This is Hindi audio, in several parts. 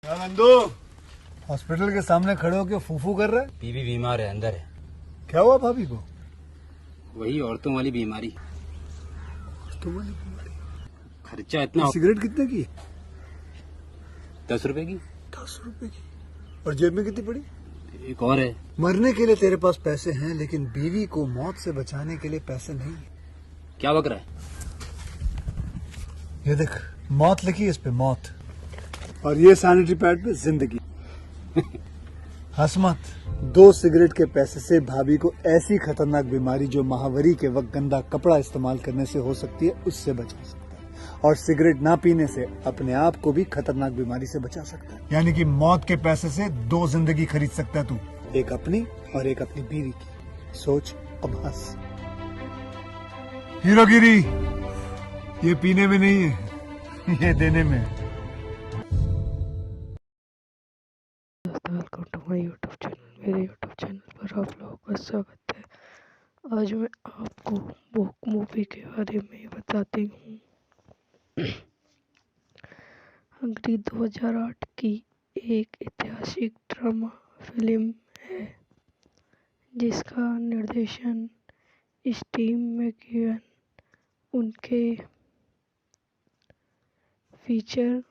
क्या नंदू हॉस्पिटल के सामने खड़े होकर फूफू कर रहा है? बीवी बीमार है, अंदर है। क्या हुआ भाभी को? वही औरतों वाली बीमारी। तुम्हारी बीमारी? खर्चा इतना। सिगरेट कितने की? 10 रुपए की। 10 रुपए की। और जेब में कितनी पड़ी? एक और है। मरने के लिए तेरे पास पैसे हैं, लेकिन बीवी को मौत से बचाने के लिए पैसे नहीं है। क्या बक रहा है? ये देख, मौत लिखी है इस पे, मौत। और ये सैनिटरी पैड पे जिंदगी। हंस मत। 2 सिगरेट के पैसे से भाभी को ऐसी खतरनाक बीमारी जो महावरी के वक्त गंदा कपड़ा इस्तेमाल करने से हो सकती है, उससे बचा सकता है। और सिगरेट ना पीने से अपने आप को भी खतरनाक बीमारी से बचा सकता है। यानी कि मौत के पैसे से 2 जिंदगी खरीद सकता है तू, एक अपनी और एक अपनी बीवी की। सोच, अब हंस। हीरोगिरी ये पीने में नहीं है, ये देने में है। Welcome to my YouTube channel. मेरे यूट्यूब चैनल पर आप लोगों का स्वागत है। आज मैं आपको बुक मूवी के बारे में बताती हूँ। अंग्रेजी 2008 की एक ऐतिहासिक ड्रामा फिल्म है जिसका निर्देशन स्टीव मैकइवन उनके फीचर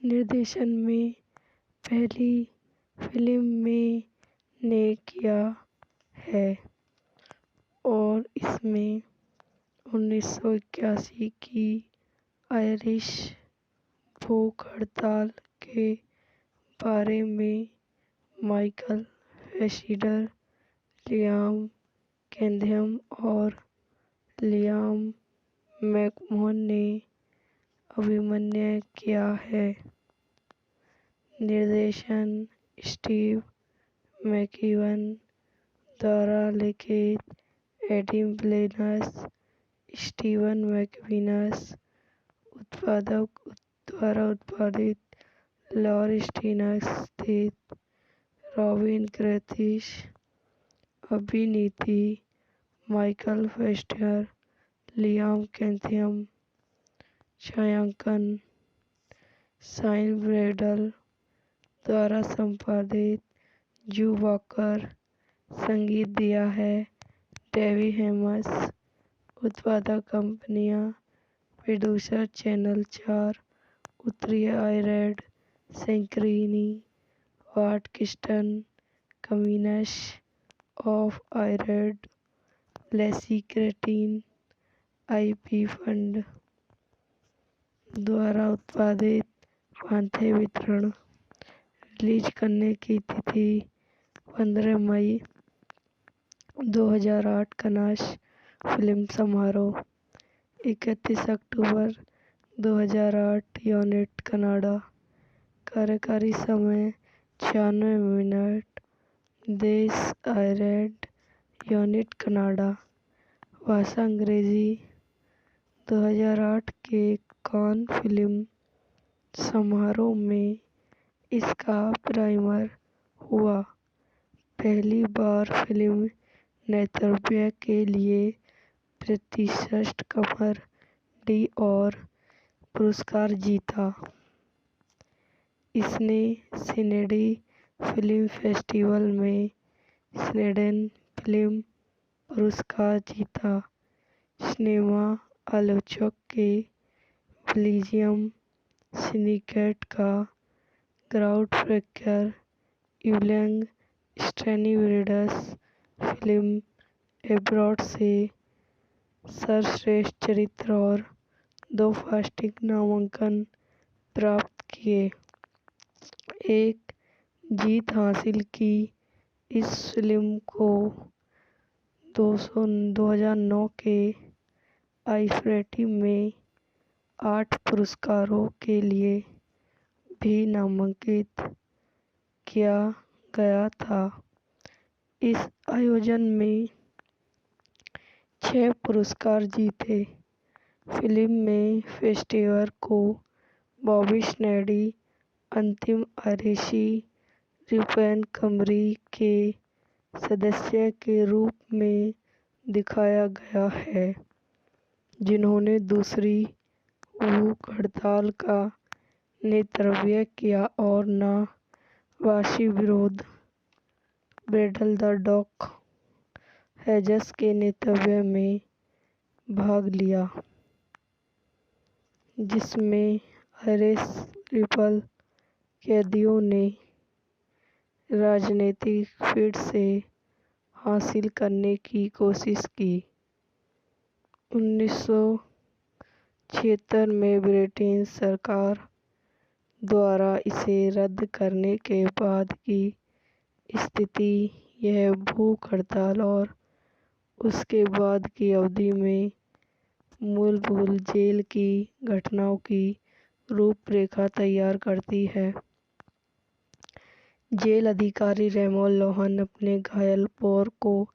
निर्देशन में पहली फिल्म में ने किया है और इसमें 1981 की आयरिश भूख हड़ताल के बारे में माइकल फैसिडर, लियाम कैथम और लियाम मैकमोहन ने अभिनय किया है। निर्देशन स्टीव मैकइवन द्वारा लिखित एडम ब्लेनस, स्टीवन मैकविनस उत्पादक द्वारा उत्पादित लॉर स्टीनक्स स्थित रॉबिन ग्रथिश अभिनीति माइकल फेस्टर, लियाम कैथम छायांकन साइन ब्रेडल द्वारा संपादित जू वॉकर संगीत दिया है डेवी हेमस उत्पादक कंपनियां प्रोड्यूसर चैनल 4 उत्तरी आयरलैंड सेंक्रीनी वाट किस्टन कम्युनिस ऑफ आयरलैंड लेसी क्रेटिन आईपी फंड द्वारा उत्पादित पांथे वितरण। रिलीज करने की तिथि 15 मई 2008 कनास फिल्म समारोह 31 अक्टूबर 2008 यूनिट कनाडा। कार्यकारी समय 96 मिनट। देश आयरलैंड, यूनिट कनाडा। भाषा अंग्रेजी। 2008 के कान फिल्म समारोह में इसका प्रीमियर हुआ। पहली बार फिल्म नेतृत्व के लिए प्रतिष्ठित कमर डी और पुरस्कार जीता। इसने सिडनी फिल्म फेस्टिवल में स्वीडन फिल्म पुरस्कार जीता। सिनेमा आलोचक के बेल्जियम सिंडिकेट का ग्राउंड ब्रेकर इवलिंग स्टैनिवरिडस फिल्म एब्रॉड से सर्वश्रेष्ठ चरित्र और 2 फास्टिक नामांकन प्राप्त किए। एक जीत हासिल की। इस फिल्म को 2009 के आईफेटी में 8 पुरस्कारों के लिए भी नामांकित किया गया था। इस आयोजन में 6 पुरस्कार जीते। फिल्म में फेस्टिवल को बॉबी स्नैडी अंतिम आयरिशी रिपन कमरी के सदस्य के रूप में दिखाया गया है, जिन्होंने दूसरी भूख हड़ताल का नेतृत्व किया और नवासी विरुद्ध ब्रैडल द डॉक हेजस के नेतृत्व में भाग लिया, जिसमें आयरिश रिपल कैदियों ने राजनीतिक फील्ड से हासिल करने की कोशिश की। 1976 में ब्रिटिश सरकार द्वारा इसे रद्द करने के बाद की स्थिति यह भूख हड़ताल और उसके बाद की अवधि में मूलभूत जेल की घटनाओं की रूपरेखा तैयार करती है। जेल अधिकारी रेमो लोहन अपने घायल पैर को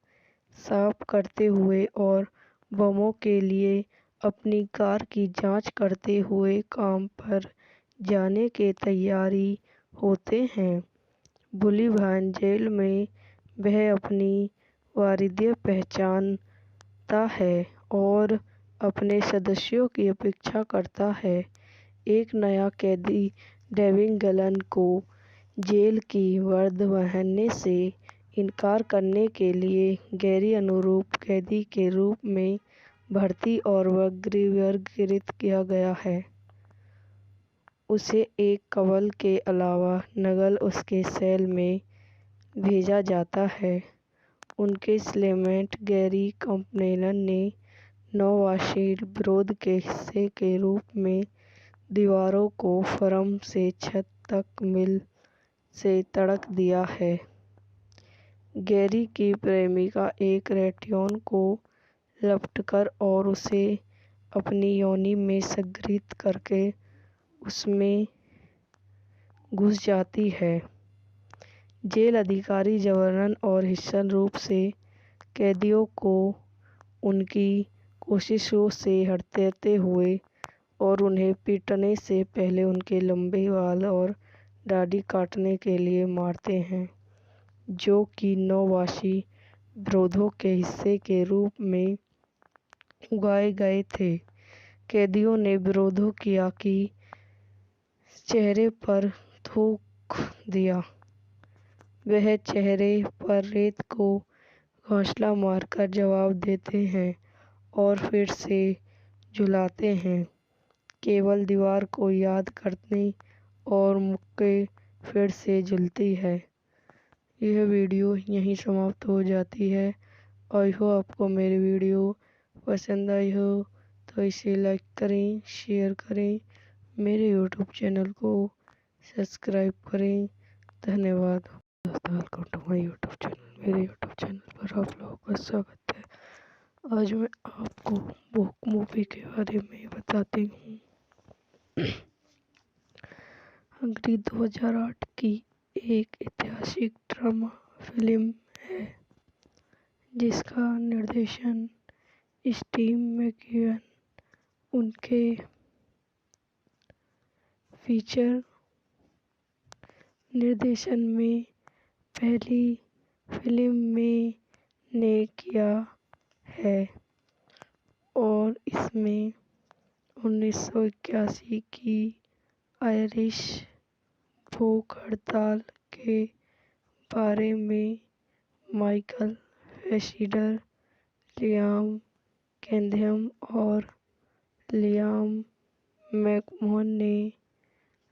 साफ करते हुए और बमों के लिए अपनी कार की जांच करते हुए काम पर जाने के तैयारी होते हैं। बुलिभान जेल में वह अपनी वारियत पहचानता है और अपने सदस्यों की अपेक्षा करता है। एक नया कैदी डेविड गलन को जेल की वर्दी पहनने से इनकार करने के लिए गैर अनुरूप कैदी के रूप में भर्ती और वर्गीकृत किया गया है। उसे एक कवल के अलावा नकल उसके सेल में भेजा जाता है। उनके सेलमेट गैरी कंपनेलन ने नौवासी विरोध के हिस्से के रूप में दीवारों को फ्रेम से छत तक मील से तड़क दिया है। गैरी की प्रेमिका एक रेटियोन को लपटकर और उसे अपनी योनि में संग्रहित करके उसमें घुस जाती है। जेल अधिकारी जबरन और हिंसक रूप से कैदियों को उनकी कोशिशों से हटाते हुए और उन्हें पीटने से पहले उनके लंबे बाल और दाढ़ी काटने के लिए मारते हैं, जो कि नौवासी विरोधों के हिस्से के रूप में उगाए गए थे। कैदियों ने विरोध किया कि चेहरे पर थूक दिया। वह चेहरे पर रेत को घोंसला मारकर जवाब देते हैं और फिर से झुलाते हैं, केवल दीवार को याद करने और मुक्के फिर से झूलती है। यह वीडियो यहीं समाप्त हो जाती है। आई होप आपको मेरी वीडियो पसंद आई हो तो इसे लाइक करें, शेयर करें, मेरे यूट्यूब चैनल को सब्सक्राइब करें। धन्यवाद। Welcome to my YouTube channel. मेरे यूट्यूब चैनल पर आप लोगों का स्वागत है। आज मैं आपको बुक मूवी के बारे में बताती हूँ। अंग्रेजी 2008 की एक ऐतिहासिक ड्रामा फिल्म है, जिसका निर्देशन स्टीव मैकइवन उनके फीचर निर्देशन में पहली फिल्म में ने किया है और इसमें 1981 की आयरिश भूख हड़ताल के बारे में माइकल फैसिडर, लियाम कैथम और लियाम मैकमोहन ने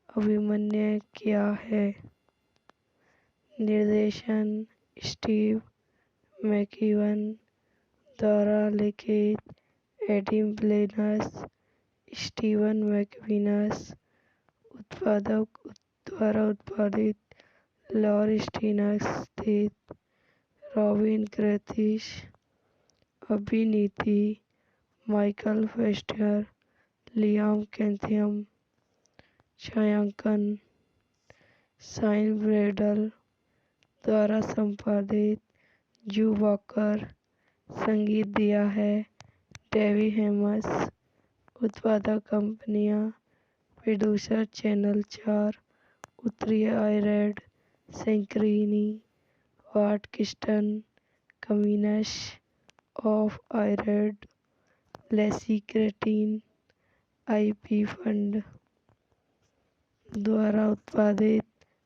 अभिनय किया है। निर्देशन स्टीव मैकइवन द्वारा लिखित एडम ब्लेनस, स्टीवन मैकविनस उत्पादक द्वारा उत्पादित लॉर स्टीनस स्थित रॉबिन ग्रैथिस। अभिनीति माइकल फेस्टर, लियाम कैथम। छायांकन शाइन ब्रैडल द्वारा संपादित जू वॉकर। संगीत दिया है डेवी हेमस। उत्पादक कंपनियां प्रोड्यूसर चैनल 4, उत्तरी आयरलैंड, सेंक्रीनी, वाट किस्टन, कम्युनिस ऑफ आयरलैंड, लेसी क्रेटिन, आईपी फंड। द्वारा उत्पादित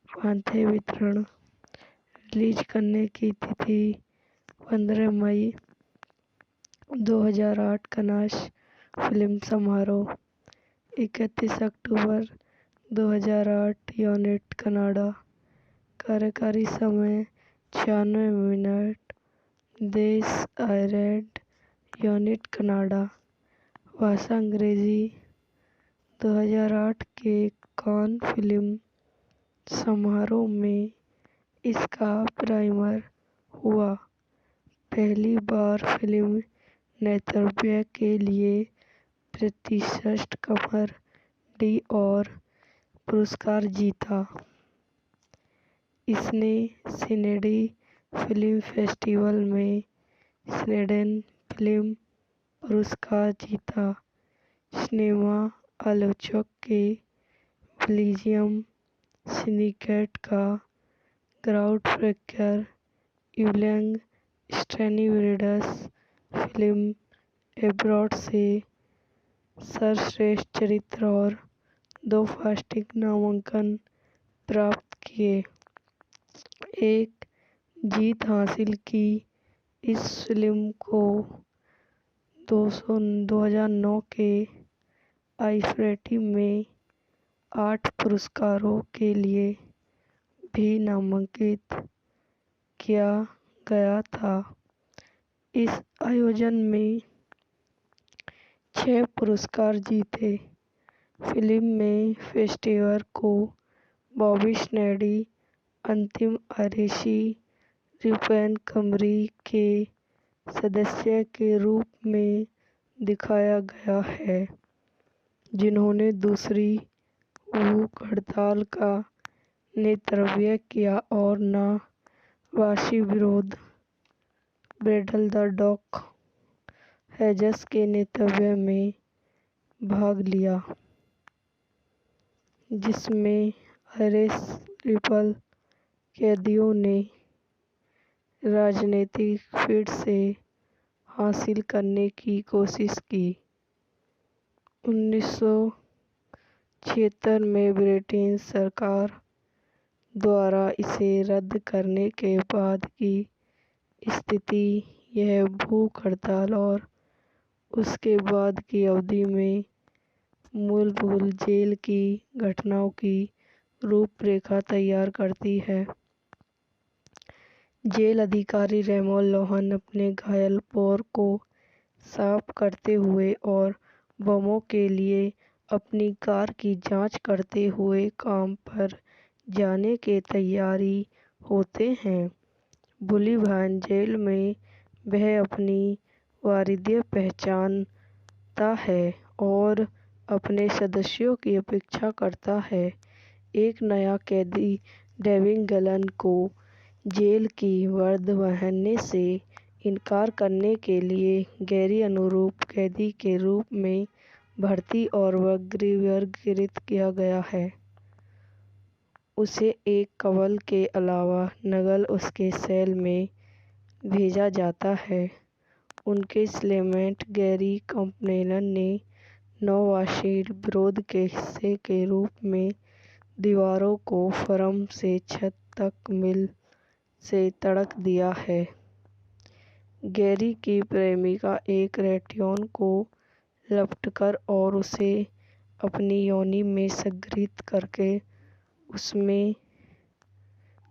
पांथे वितरण। रिलीज करने की तिथि 15 मई 2008 कनाश फिल्म समारोह। 31 अक्टूबर 2008 यूनिट कनाडा। कार्यकारी समय 96 मिनट। देश आयरलैंड। Unit Canada. भाषा अंग्रेजी। 2008 के कान फिल्म समारोह में इसका प्राइमर हुआ। पहली बार फिल्म नेतृत्व के लिए प्रतिष्ठित कमर d'Or पुरस्कार जीता। इसने सिडनी फिल्म फेस्टिवल में स्वीडन फिल्म पुरस्कार जीता। सिनेमा आलोचक के बेल्जियम सिंडिकेट का ग्राउंडब्रेकर यूलियन स्टैनिवरिडस फिल्म एब्रॉड से सर्वश्रेष्ठ चरित्र और 2 फास्टिक नामांकन प्राप्त किए। एक जीत हासिल की। इस फिल्म को 2009 के आईफेटी में 8 पुरस्कारों के लिए भी नामांकित किया गया था। इस आयोजन में 6 पुरस्कार जीते। फिल्म में फेस्टिवल को बॉबी स्नैडी अंतिम आरसी रूपेन कमरी के सदस्य के रूप में दिखाया गया है, जिन्होंने दूसरी भूख हड़ताल का नेतृत्व किया और नवासी विरुद्ध ब्रेडल द डॉक हेजस के नेतृत्व में भाग लिया, जिसमें आयरिश रिपल कैदियों ने राजनीतिक फिर से हासिल करने की कोशिश की। 1976 में ब्रिटिश सरकार द्वारा इसे रद्द करने के बाद की स्थिति यह भूख हड़ताल और उसके बाद की अवधि में मूलभूत जेल की घटनाओं की रूपरेखा तैयार करती है। जेल अधिकारी रेमो लोहान अपने घायल पैर को साफ करते हुए और बमों के लिए अपनी कार की जांच करते हुए काम पर जाने के तैयारी होते हैं। बुलिभान जेल में वह अपनी वारियत पहचानता है और अपने सदस्यों की अपेक्षा करता है। एक नया कैदी डेविड गलन को जेल की वर्द पहनने से इनकार करने के लिए गैर अनुरूप कैदी के रूप में भर्ती और वर्गीकृत किया गया है। उसे एक कवल के अलावा नकल उसके सेल में भेजा जाता है। उनके सेलमेट गैरी कैम्पबेल ने नौवासी विरोध के हिस्से के रूप में दीवारों को फर्म से छत तक मील से तोड़ दिया है। गैरी की प्रेमिका एक रेडियोन को लपटकर और उसे अपनी योनि में संग्रहित करके उसमें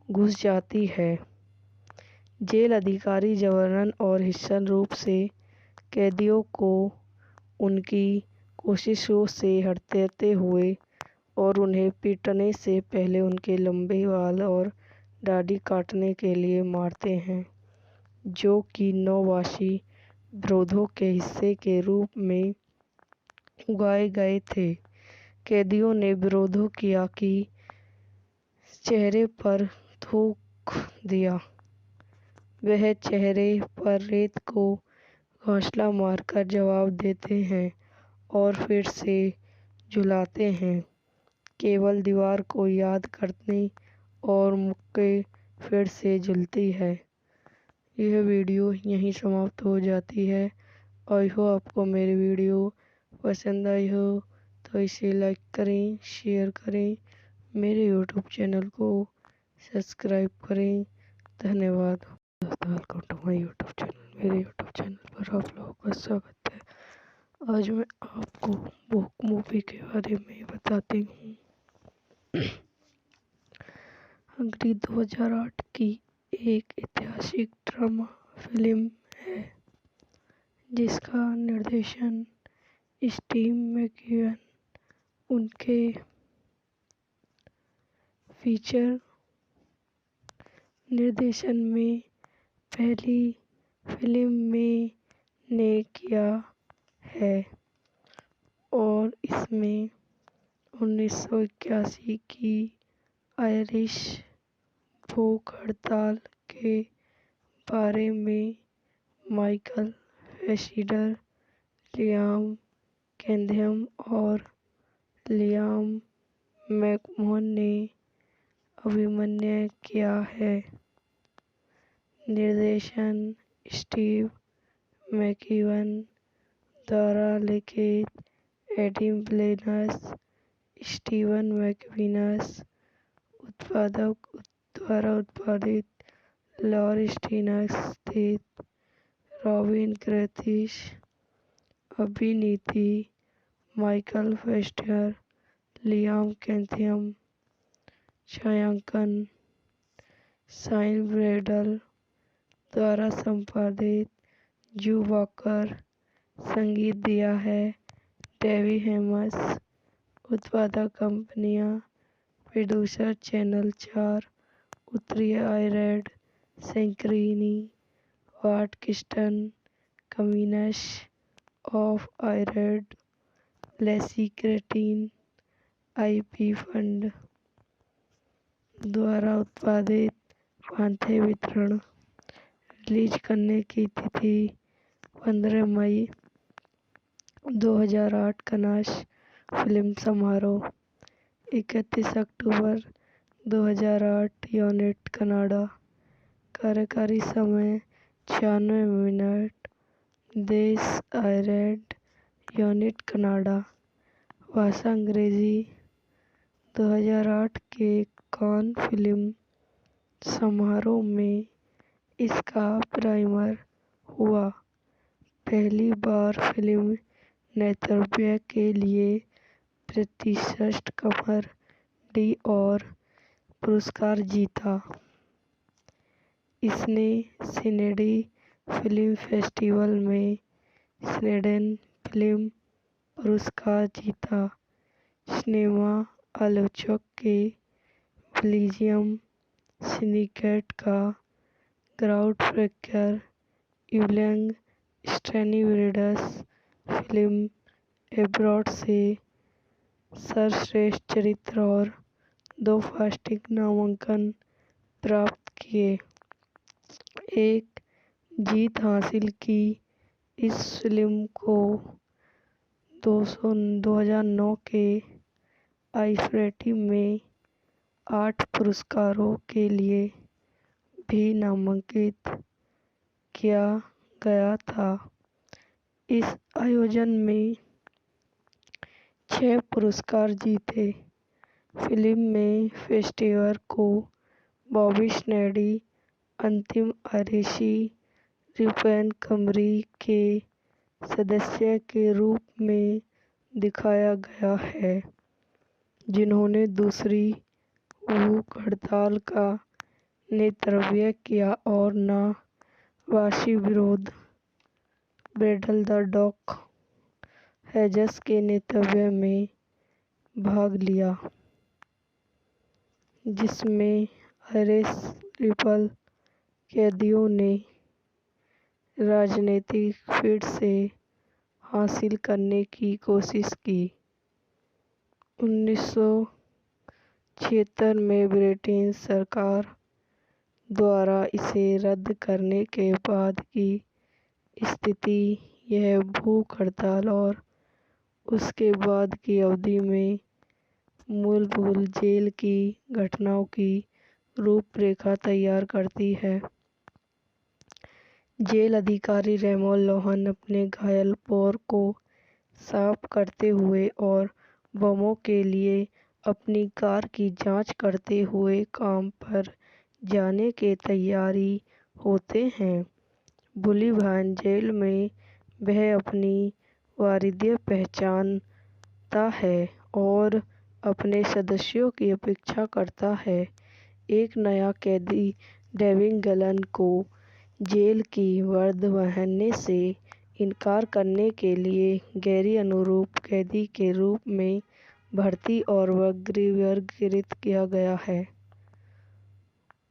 घुस जाती है। जेल अधिकारी जबरन और हिंसक रूप से कैदियों को उनकी कोशिशों से हटाते हुए और उन्हें पीटने से पहले उनके लंबे बाल और दाढ़ी काटने के लिए मारते हैं, जो कि नौवासी विरोधों के हिस्से के रूप में उगाए गए थे। कैदियों ने विरोध किया कि चेहरे पर थूक दिया। वह चेहरे पर रेत को घोंसला मारकर जवाब देते हैं और फिर से झुलाते हैं, केवल दीवार को याद करने और मुक्के फिर से झूलती है। यह वीडियो यहीं समाप्त हो जाती है। आई होप आपको मेरी वीडियो पसंद आई हो तो इसे लाइक करें, शेयर करें मेरे यूट्यूब चैनल को सब्सक्राइब करें। धन्यवाद। दोस्तों, welcome to my YouTube channel. मेरे यूट्यूब चैनल पर आप लोगों का स्वागत है। आज मैं आपको बुक मूवी के बारे में बताती हूँ। अंग्रेज 2008 की एक ऐतिहासिक ड्रामा फिल्म है जिसका निर्देशन स्टीव मैकइवन उनके फीचर निर्देशन में पहली फिल्म में ने किया है और इसमें 1981 की आयरिश भूख हड़ताल के बारे में माइकल फैसिडर, लियाम कैथम और लियाम मैकमोहन ने अभिनय किया है। निर्देशन स्टीव मैकइवन द्वारा लिखित एडम ब्लेनस, स्टीवन मैकविनस द्वारा उत्पादित लॉर स्टीनस स्थित रॉबिन ग्रैथिस। अभिनीति माइकल फेस्टर, लियाम कैथम। छायांकन शाइन ब्रैडल द्वारा संपादित जू वॉकर। संगीत दिया है डेवी हेमस। उत्पादक कंपनियां प्रोड्यूसर चैनल 4, उत्तरी आयरलैंड, सेंक्रीनी, वाट किस्टन, कम्युनिस ऑफ आयरलैंड, लेसी क्रेटिन, आईपी फंड द्वारा उत्पादित। पांथे वितरण। रिलीज करने की तिथि 15 मई 2008। कनास फिल्म समारोह 31 अक्टूबर 2008। Unit Canada. कार्यकारी समय 96 मिनट। देश आयरलैंड। Unit Canada. भाषा अंग्रेजी। 2008 के कान फिल्म समारोह में इसका प्रीमियर हुआ। पहली बार फिल्म नेतृत्व के लिए प्रतिष्ठित कमर d'Or पुरस्कार जीता। इसने सिडनी फिल्म फेस्टिवल में स्वीडन फिल्म पुरस्कार जीता। सिनेमा आलोचक के बेल्जियम सिंडिकेट का ग्राउंडब्रेकर यूलियन स्टैनिब्रिड्स फिल्म एब्रॉड से सर्वश्रेष्ठ चरित्र और 2 फास्टिक नामांकन प्राप्त किए। एक जीत हासिल की। इस फिल्म को 2009 के आईफेरी में 8 पुरस्कारों के लिए भी नामांकित किया गया था। इस आयोजन में 6 पुरस्कार जीते। फिल्म में फेस्टिवल को बॉबी स्नैडी अंतिम आयरिशी रिपब्लिकन के सदस्य के रूप में दिखाया गया है जिन्होंने दूसरी भूख हड़ताल का नेतृत्व किया और नाज़ी विरोध बैटल द डॉग हेजस के नेतृत्व में भाग लिया, जिसमें आयरिश रिपल कैदियों ने राजनीतिक फिर से हासिल करने की कोशिश की। 1976 में ब्रिटिश सरकार द्वारा इसे रद्द करने के बाद की स्थिति यह भूख हड़ताल और उसके बाद की अवधि में मूलभूत जेल की घटनाओं की रूपरेखा तैयार करती है। जेल अधिकारी रेमो लोहान अपने घायल पैर को साफ करते हुए और बमों के लिए अपनी कार की जांच करते हुए काम पर जाने के तैयारी होते हैं। बुलीवान जेल में वह अपनी वारियत पहचानता है और अपने सदस्यों की अपेक्षा करता है। एक नया कैदी डेविन गलन को जेल की वर्दी पहनने से इनकार करने के लिए गैरी अनुरूप कैदी के रूप में भर्ती और वर्गीकृत किया गया है।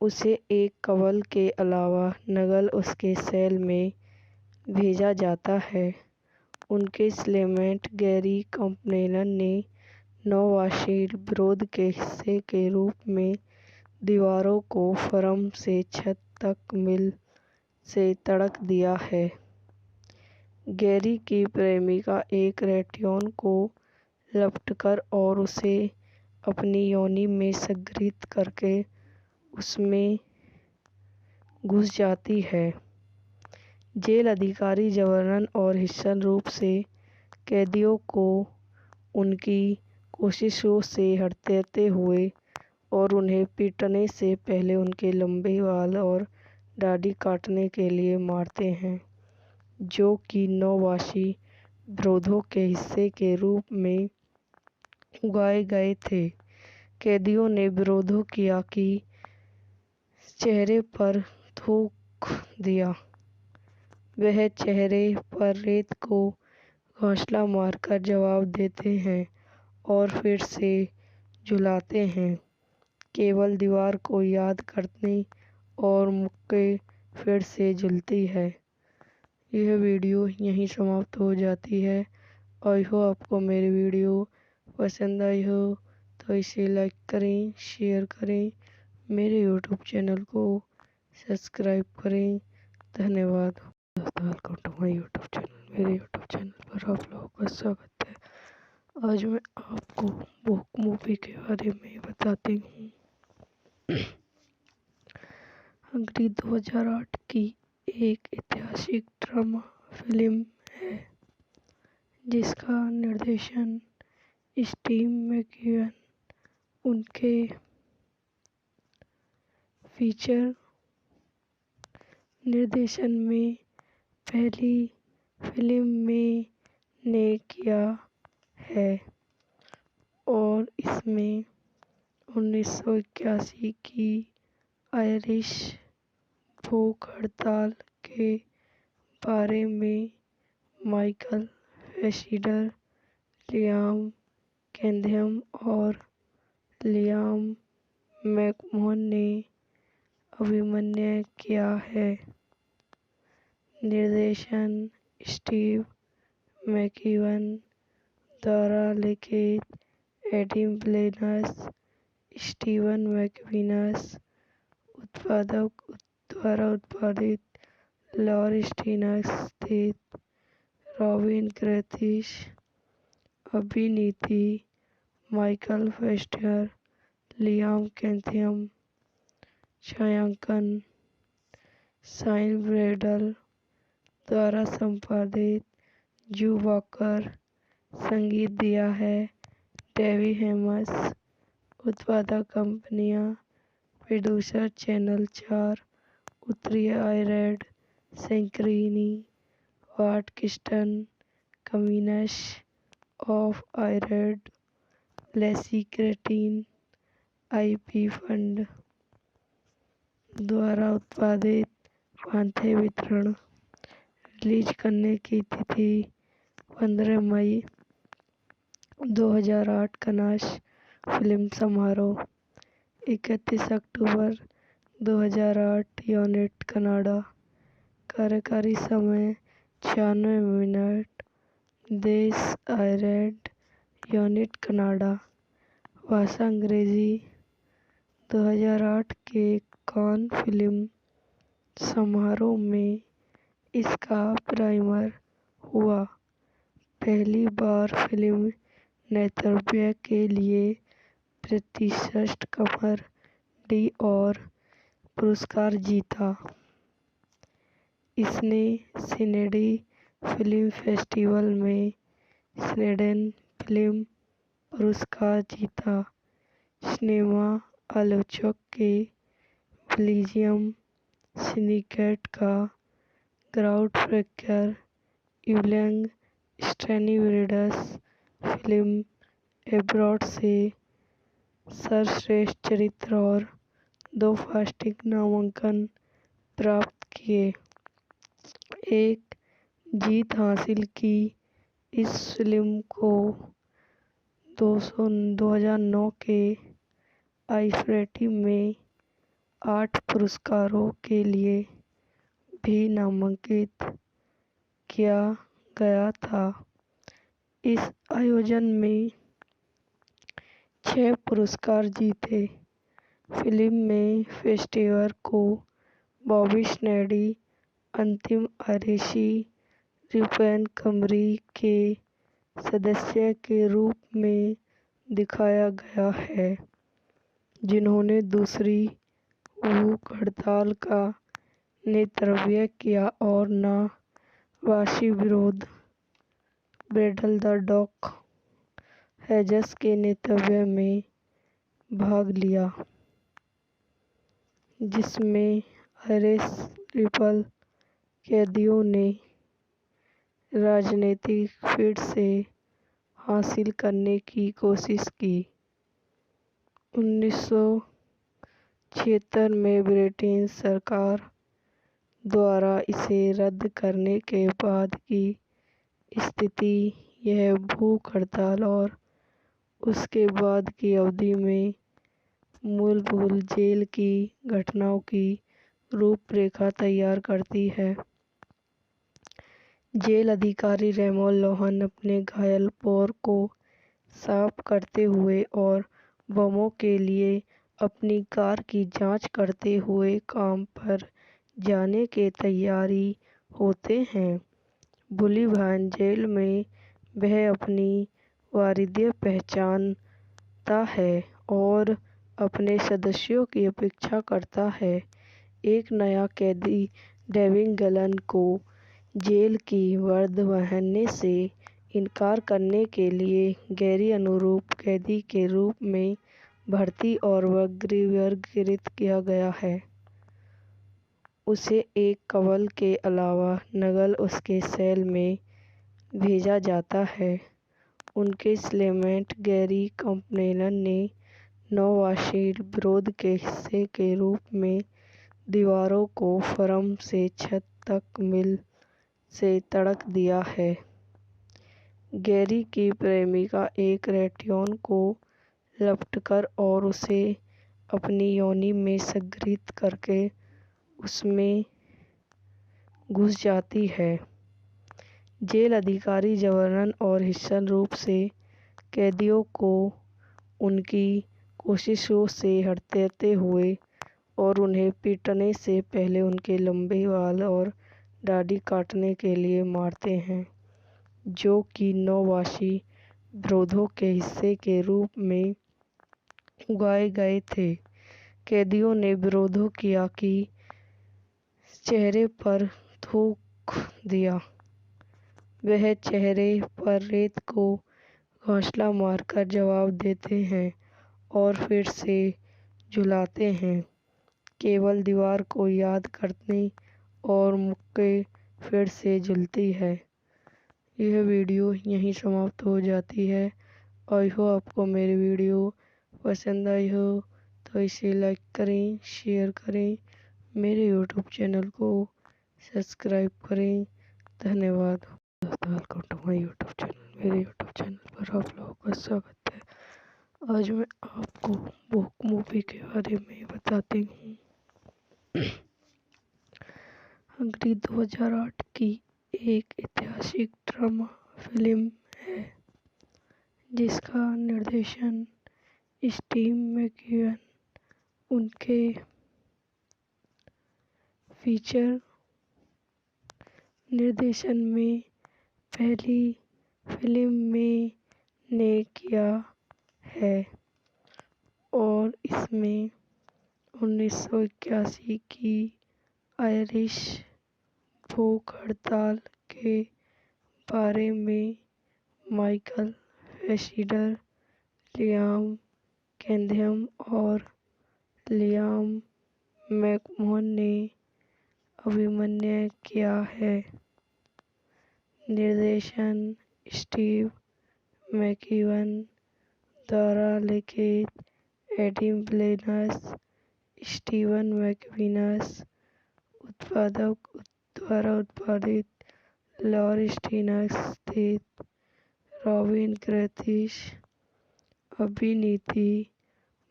उसे एक कवल के अलावा नकल उसके सेल में भेजा जाता है। उनके सेलमेट गैरी कैम्पबेल ने नौवासी विरोध के हिस्से के रूप में दीवारों को फर्म से छत तक मील से तोड़ दिया है। गैरी की प्रेमिका एक रेडियोन को लपटकर और उसे अपनी योनि में संग्रहित करके उसमें घुस जाती है। जेल अधिकारी जबरन और हिंसक रूप से कैदियों को उनकी कोशिशों से हटाते हुए और उन्हें पीटने से पहले उनके लंबे बाल और दाढ़ी काटने के लिए मारते हैं, जो कि नौवासी विरोधों के हिस्से के रूप में उगाए गए थे। कैदियों ने विरोध किया कि चेहरे पर थूक दिया। वह चेहरे पर रेत को घोंसला मारकर जवाब देते हैं और फिर से झुलाते हैं, केवल दीवार को याद करने और मुक्के फिर से झूलती है। यह वीडियो यहीं समाप्त हो जाती है। आई होप आपको मेरी वीडियो पसंद आई हो तो इसे लाइक करें, शेयर करें, मेरे यूट्यूब चैनल को सब्सक्राइब करें। धन्यवाद। Welcome to my YouTube channel. मेरे यूट्यूब चैनल पर आप लोगों का स्वागत है। आज मैं आपको बुक मूवी के बारे में बताती हूँ। हंगरी 2008 की एक ऐतिहासिक ड्रामा फिल्म है जिसका निर्देशन स्टीव मैकइवन उनके फीचर निर्देशन में पहली फिल्म में ने किया है और इसमें 1981 की आयरिश भूख हड़ताल के बारे में माइकल फैसिडर, लियाम कैथम और लियाम मैकमोहन ने अभिनय किया है। निर्देशन स्टीव मैकइवन द्वारा लिखित एडम ब्लेनस, स्टीवन मैकइवन द्वारा उत्पादित, लॉरी स्टीनर स्थित, रॉबिन ग्रैथिस अभिनीति, माइकल फैसिडर, लियाम कैथम छायांकन, शाइन ब्रैडल द्वारा संपादित, जू वॉकर संगीत दिया है, डेवी हेमस उत्पादक कंपनियां, प्रोड्यूसर चैनल 4, उत्तरी आयरलैंड, सेंक्रीनी, वाट किस्टन, कम्युनिस ऑफ आयरलैंड, लेसी क्रेटिन, आईपी फंड द्वारा उत्पादित, पांथे वितरण। रिलीज करने की तिथि 15 मई 2008, कांस फिल्म समारोह 31 अक्टूबर 2008, यूनिट कनाडा। कार्यकारी समय 96 मिनट। देश आयरलैंड, यूनिट कनाडा। भाषा अंग्रेजी। 2008 के कान फिल्म समारोह में इसका प्रीमियर हुआ। पहली बार फिल्म नेतृत्व के लिए प्रतिष्ठित कमर डी और पुरस्कार जीता। इसने सिडनी फिल्म फेस्टिवल में स्वीडन फिल्म पुरस्कार जीता। सिनेमा आलोचक के बेल्जियम सिंडिकेट का ग्राउंडब्रेकर यूलियन स्टैनिवरिडस फिल्म एब्रॉड से सर्वश्रेष्ठ चरित्र और 2 फास्टिक नामांकन प्राप्त किए। एक जीत हासिल की इस फिल्म को 2009 के आईफेटी में 8 पुरस्कारों के लिए भी नामांकित किया गया था। इस आयोजन में 6 पुरस्कार जीते। फिल्म में फेस्टिवल को बॉबी स्नैडी अंतिम आरिशी रिपन कमरी के सदस्य के रूप में दिखाया गया है, जिन्होंने दूसरी भूख हड़ताल का नेतृत्व किया और नवासी विरुद्ध बैटल द डॉग हेजस के नेतृत्व में भाग लिया, जिसमें आयरिश रिपल कैदियों ने राजनीतिक फिर से हासिल करने की कोशिश की। 1976 में ब्रिटिश सरकार द्वारा इसे रद्द करने के बाद की स्थिति यह भूख हड़ताल और उसके बाद की अवधि में मूलभूत जेल की घटनाओं की रूपरेखा तैयार करती है। जेल अधिकारी रेमो लोहान अपने घायल पैर को साफ करते हुए और बमों के लिए अपनी कार की जांच करते हुए काम पर जाने के तैयारी होते हैं। बुलिभान जेल में वह अपनी वारियत पहचानता है और अपने सदस्यों की अपेक्षा करता है। एक नया कैदी डेविड गलन को जेल की वर्दी पहनने से इनकार करने के लिए गैर अनुरूप कैदी के रूप में भर्ती और वर्गीकृत किया गया है। उसे एक कवल के अलावा नकल उसके सेल में भेजा जाता है। उनके सेलमेट गैरी कैम्पबेल ने नौवासी विरोध के हिस्से के रूप में दीवारों को फर्म से छत तक मील से तोड़ दिया है। गैरी की प्रेमिका एक रेडियोन को लपटकर और उसे अपनी योनि में संग्रहित करके उसमें घुस जाती है। जेल अधिकारी जबरन और हिंसक रूप से कैदियों को उनकी कोशिशों से हटाते हुए और उन्हें पीटने से पहले उनके लंबे बाल और दाढ़ी काटने के लिए मारते हैं, जो कि नौवासी विरोधों के हिस्से के रूप में उगाए गए थे। कैदियों ने विरोध किया कि चेहरे पर थूक दिया। वह चेहरे पर रेत को घोंसला मारकर जवाब देते हैं और फिर से झुलाते हैं, केवल दीवार को याद करने और मुक्के फिर से झूलती है। यह वीडियो यहीं समाप्त हो जाती है। आई होप आपको मेरी वीडियो पसंद आई हो तो इसे लाइक करें, शेयर करें, मेरे यूट्यूब चैनल को सब्सक्राइब करें। धन्यवाद। Welcome to my YouTube channel. मेरे यूट्यूब चैनल पर आप लोगों का स्वागत है। आज मैं आपको भूख मूवी के बारे में बताती हूँ। अंग्रेजी 2008 की एक ऐतिहासिक ड्रामा फिल्म है, जिसका निर्देशन स्टीव मैकइवन उनके फीचर निर्देशन में पहली फिल्म में ने किया है और इसमें 1981 की आयरिश भूख हड़ताल के बारे में माइकल फैसिडर, लियाम कैंथियम और लियाम मैकमोहन ने अभिनय किया है। निर्देशन स्टीव मैकईवन द्वारा लिखित एडम ब्लेनस, स्टीवन मैकविनस उत्पादक द्वारा उत्पादित, लॉर स्टीनस स्थित, रॉबिन ग्रथिश अभिनीति,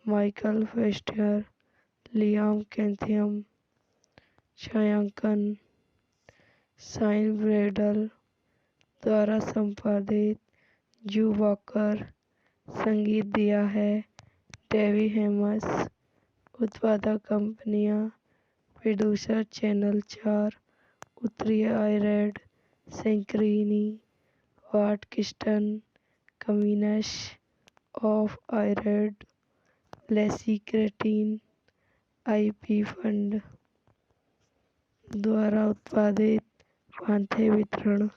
माइकल फेस्टर, लियाम कैंथियम छायांकन, शाइन ब्रेडल द्वारा संपादित, जू वॉकर संगीत दिया है, डेवी हेमस उत्पादक कंपनियां, प्रोड्यूसर चैनल 4, उत्तरी आयरलैंड, सेंक्रीनी, वाट किस्टन, कम्युनिस ऑफ आयरलैंड, लेसी क्रेटिन, आईपी फंड द्वारा उत्पादित, पांथे वितरण।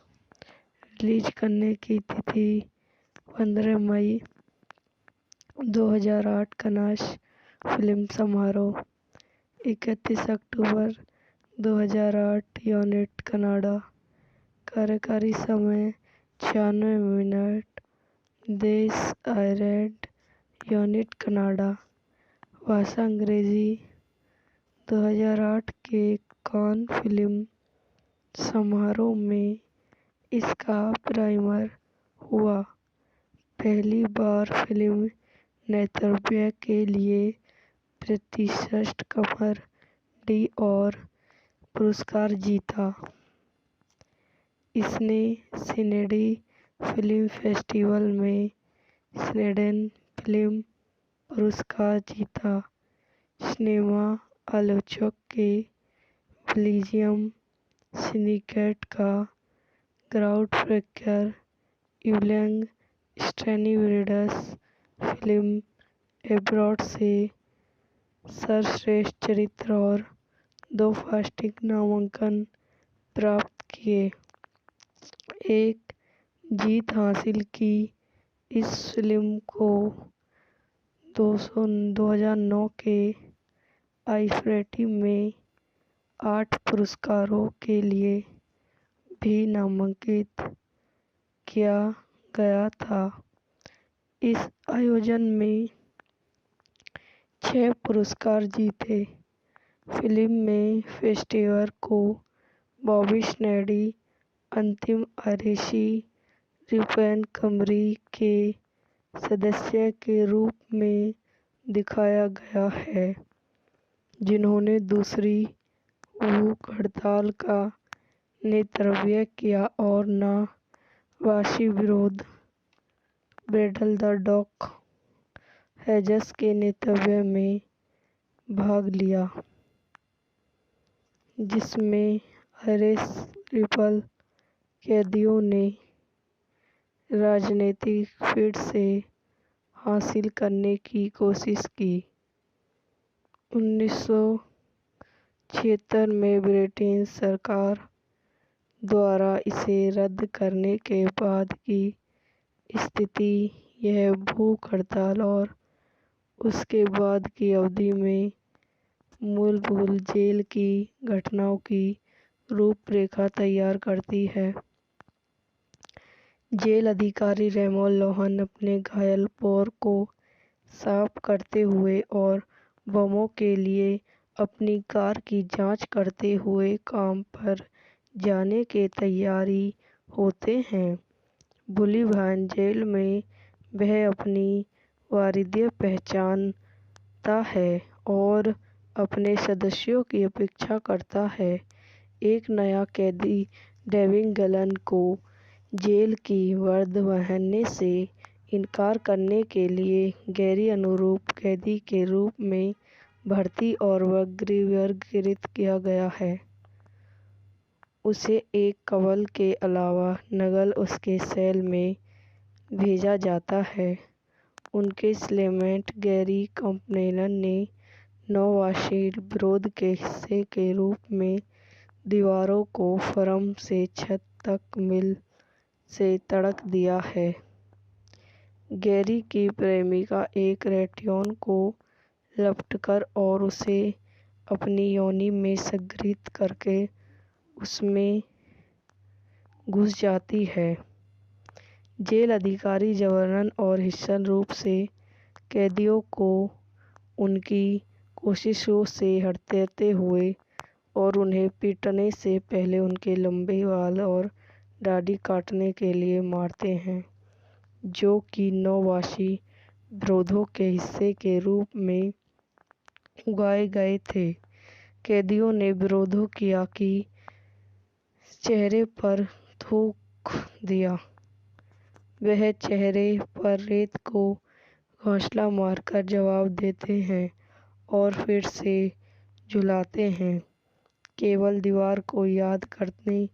रिलीज करने की तिथि 15 मई 2008, कनास फिल्म समारोह 31 अक्टूबर 2008, यूनिट कनाडा। कार्यकारी समय 96 मिनट। देश आयरलैंड, यूनिट कनाडा। भाषा अंग्रेजी। 2008 के कान फिल्म समारोह में इसका प्रीमियर हुआ। पहली बार फिल्म नेतृत्व के लिए प्रतिष्ठित कमर d'Or पुरस्कार जीता। इसने सिडनी फिल्म फेस्टिवल में स्वीडन फिल्म पुरस्कार जीता। सिनेमा आलोचक के बेल्जियम सिंडिकेट का ग्राउंडब्रेकर यूलियन स्टैनिब्रिड्स फिल्म एब्रॉड से सर्वश्रेष्ठ चरित्र और 2 फास्टिक नामांकन प्राप्त किए। एक जीत हासिल की। इस फिल्म को 2009 के आईफेरी में 8 पुरस्कारों के लिए भी नामांकित किया गया था। इस आयोजन में 6 पुरस्कार जीते। फिल्म में फेस्टिवल को बॉबी स्नैडी अंतिम आरसी रिपन कमरी के सदस्य के रूप में दिखाया गया है, जिन्होंने दूसरी भूख हड़ताल का नेतृत्व किया और नाज़ी विरोध बैटल द डॉग हेजस के नेतृत्व में भाग लिया, जिसमें आयरिश रिपल कैदियों ने राजनीतिक फिर से हासिल करने की कोशिश की। 1976 में ब्रिटिश सरकार द्वारा इसे रद्द करने के बाद की स्थिति। यह भूख हड़ताल और उसके बाद की अवधि में मूलभूत जेल की घटनाओं की रूपरेखा तैयार करती है। जेल अधिकारी रेमोन लोहान अपने घायल पैर को साफ करते हुए और बमों के लिए अपनी कार की जांच करते हुए काम पर जाने के तैयारी होते हैं। बुलिवहान जेल में वह अपनी वारियत पहचानता है और अपने सदस्यों की अपेक्षा करता है। एक नया कैदी डेविड गलन को जेल की वर्दी पहनने से इनकार करने के लिए गैर अनुरूप कैदी के रूप में भर्ती और वर्गीकृत किया गया है। उसे एक कवल के अलावा नकल उसके सेल में भेजा जाता है। उनके सेलमेट गैरी कैम्पबेल ने नाज़ी विरोध के हिस्से के रूप में दीवारों को फर्म से छत तक मील से तोड़ दिया है। गैरी की प्रेमिका एक रेटियोन को लपटकर और उसे अपनी योनि में संग्रहित करके उसमें घुस जाती है। जेल अधिकारी जबरन और हिंसक रूप से कैदियों को उनकी कोशिशों से हटाते हुए और उन्हें पीटने से पहले उनके लंबे बाल और दाढ़ी काटने के लिए मारते हैं, जो कि नौवासी विरोधों के हिस्से के रूप में उगाए गए थे। कैदियों ने विरोध किया कि चेहरे पर थूक दिया। वह चेहरे पर रेत को घोंसला मारकर जवाब देते हैं और फिर से झुलाते हैं, केवल दीवार को याद करने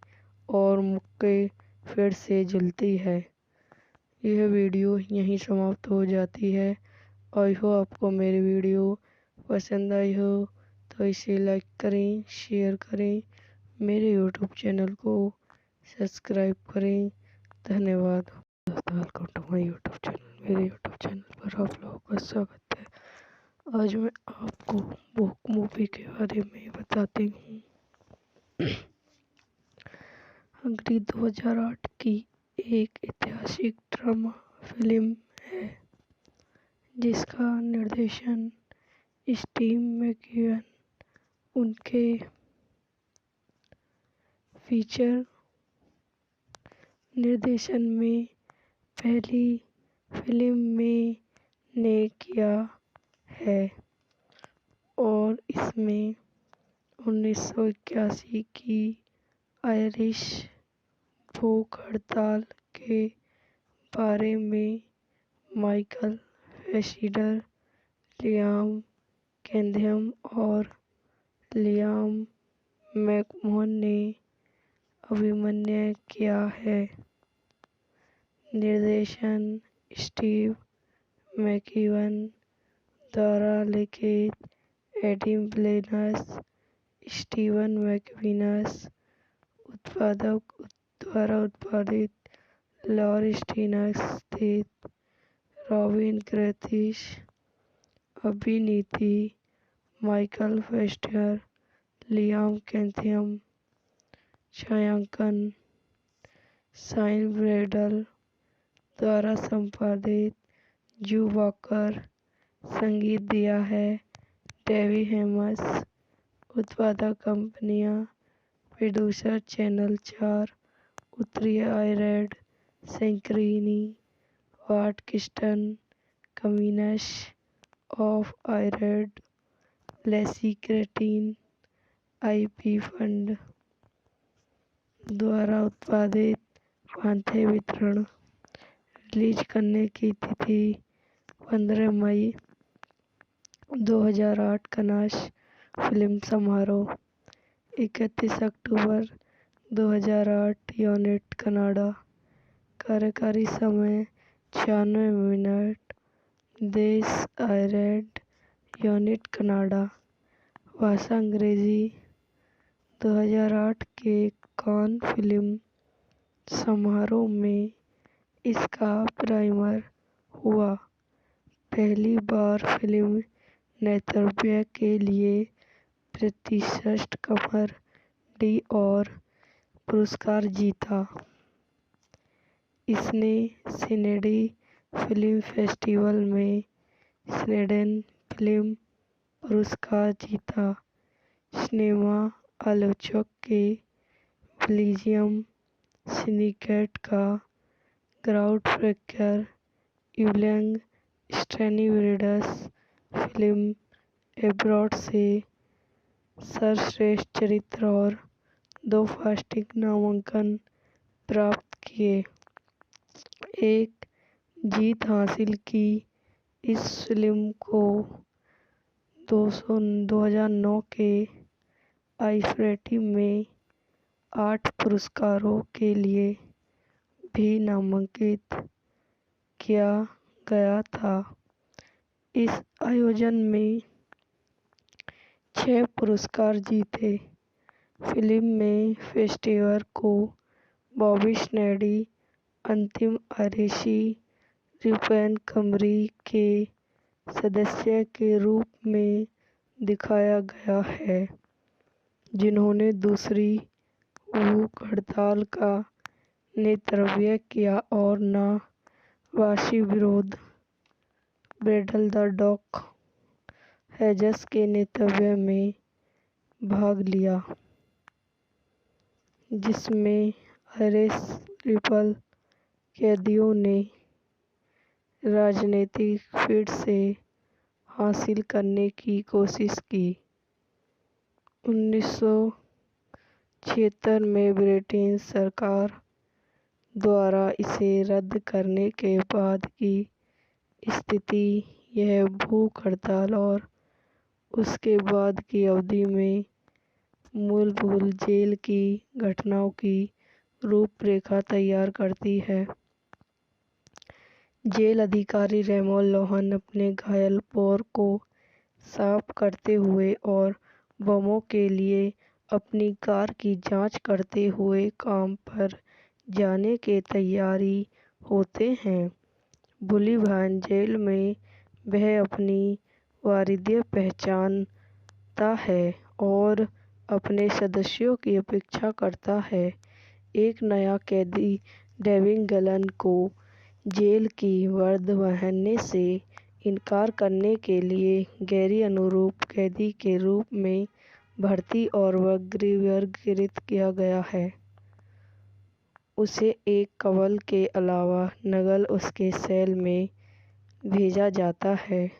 और मुक्के फिर से झूलती है। यह वीडियो यहीं समाप्त हो जाती है। आई होप आपको मेरी वीडियो पसंद आई हो तो इसे लाइक करें, शेयर करें, मेरे यूट्यूब चैनल को सब्सक्राइब करें। धन्यवाद। Welcome to my YouTube channel. मेरे यूट्यूब चैनल पर आप लोगों का स्वागत है। आज मैं आपको बुक मूवी के बारे में बताती हूँ। अंग्रेजी 2008 की एक ऐतिहासिक ड्रामा फिल्म है जिसका निर्देशन स्टीव मैकइवन उनके फीचर निर्देशन में पहली फिल्म में ने किया है और इसमें 1981 की आयरिश भूख हड़ताल के बारे में माइकल फैसिडर, लियाम कैथम और लियाम मैकमोहन ने अभिनय किया है। निर्देशन स्टीव मैकइवन द्वारा लिखित एडम ब्लेनस, स्टीवन मैकविनस उत्पादक द्वारा उत्पादित, लॉर स्टीनक्स स्थित, रॉबिन ग्रैथिस अभिनीति, माइकल फेस्टर, लियाम कैथम छायांकन, शाइन ब्रैडल द्वारा संपादित, जू वॉकर संगीत दिया है, डेवी हेमस उत्पादक कंपनियां, प्रोड्यूसर चैनल 4, उत्तरी आयरलैंड, सेंक्रीनी, वाट किस्टन, कम्युनिस ऑफ आयरलैंड, लेसी क्रेटिन, आईपी फंड द्वारा उत्पादित, पांथे वितरण। रिलीज करने की तिथि 15 मई 2008, कांस फिल्म समारोह 31 अक्टूबर 2008, यूनिट कनाडा। कार्यकारी समय 96 मिनट। देश आयरलैंड, यूनिट कनाडा। भाषा अंग्रेजी। 2008 के कान फिल्म समारोह में इसका प्रीमियर हुआ। पहली बार फिल्म नेतृत्व के लिए प्रतिष्ठित कमर डी और पुरस्कार जीता। इसने सिडनी फिल्म फेस्टिवल में स्वीडन फिल्म पुरस्कार जीता। सिनेमा आलोचक के बेल्जियम सिंडिकेट का ग्राउंड ब्रेकर इवलिंग स्टैनिब्रिड्स फिल्म एब्रॉड से सर्वश्रेष्ठ चरित्र और 2 फास्टिक नामांकन प्राप्त किए। एक जीत हासिल की। इस फिल्म को 2009 के आईफेटी में 8 पुरस्कारों के लिए भी नामांकित किया गया था। इस आयोजन में 6 पुरस्कार जीते। फिल्म में फेस्टिवल को बॉबी स्नैडी अंतिम आयरिश रिपन कमरी के सदस्य के रूप में दिखाया गया है, जिन्होंने दूसरी भूख हड़ताल का नेतृत्व किया और नावासी विरोध ब्रेडल द डॉक हेजस के नेतृत्व में भाग लिया, जिसमें आयरिश रिपल कैदियों ने राजनीतिक फिर से हासिल करने की कोशिश की। 1976 में ब्रिटिश सरकार द्वारा इसे रद्द करने के बाद की स्थिति यह भूख हड़ताल और उसके बाद की अवधि में मूलभूत जेल की घटनाओं की रूपरेखा तैयार करती है। जेल अधिकारी रेमोन लोहान अपने घायल पैर को साफ करते हुए और बमों के लिए अपनी कार की जांच करते हुए काम पर जाने के तैयारी होते हैं। बुलिभान जेल में वह अपनी वारियत पहचानता है और अपने सदस्यों की अपेक्षा करता है। एक नया कैदी डेविड गलन को जेल की वर्दी पहनने से इनकार करने के लिए गैर अनुरूप कैदी के रूप में भर्ती और वर्गीकृत किया गया है। उसे एक कवल के अलावा नकल उसके सेल में भेजा जाता है।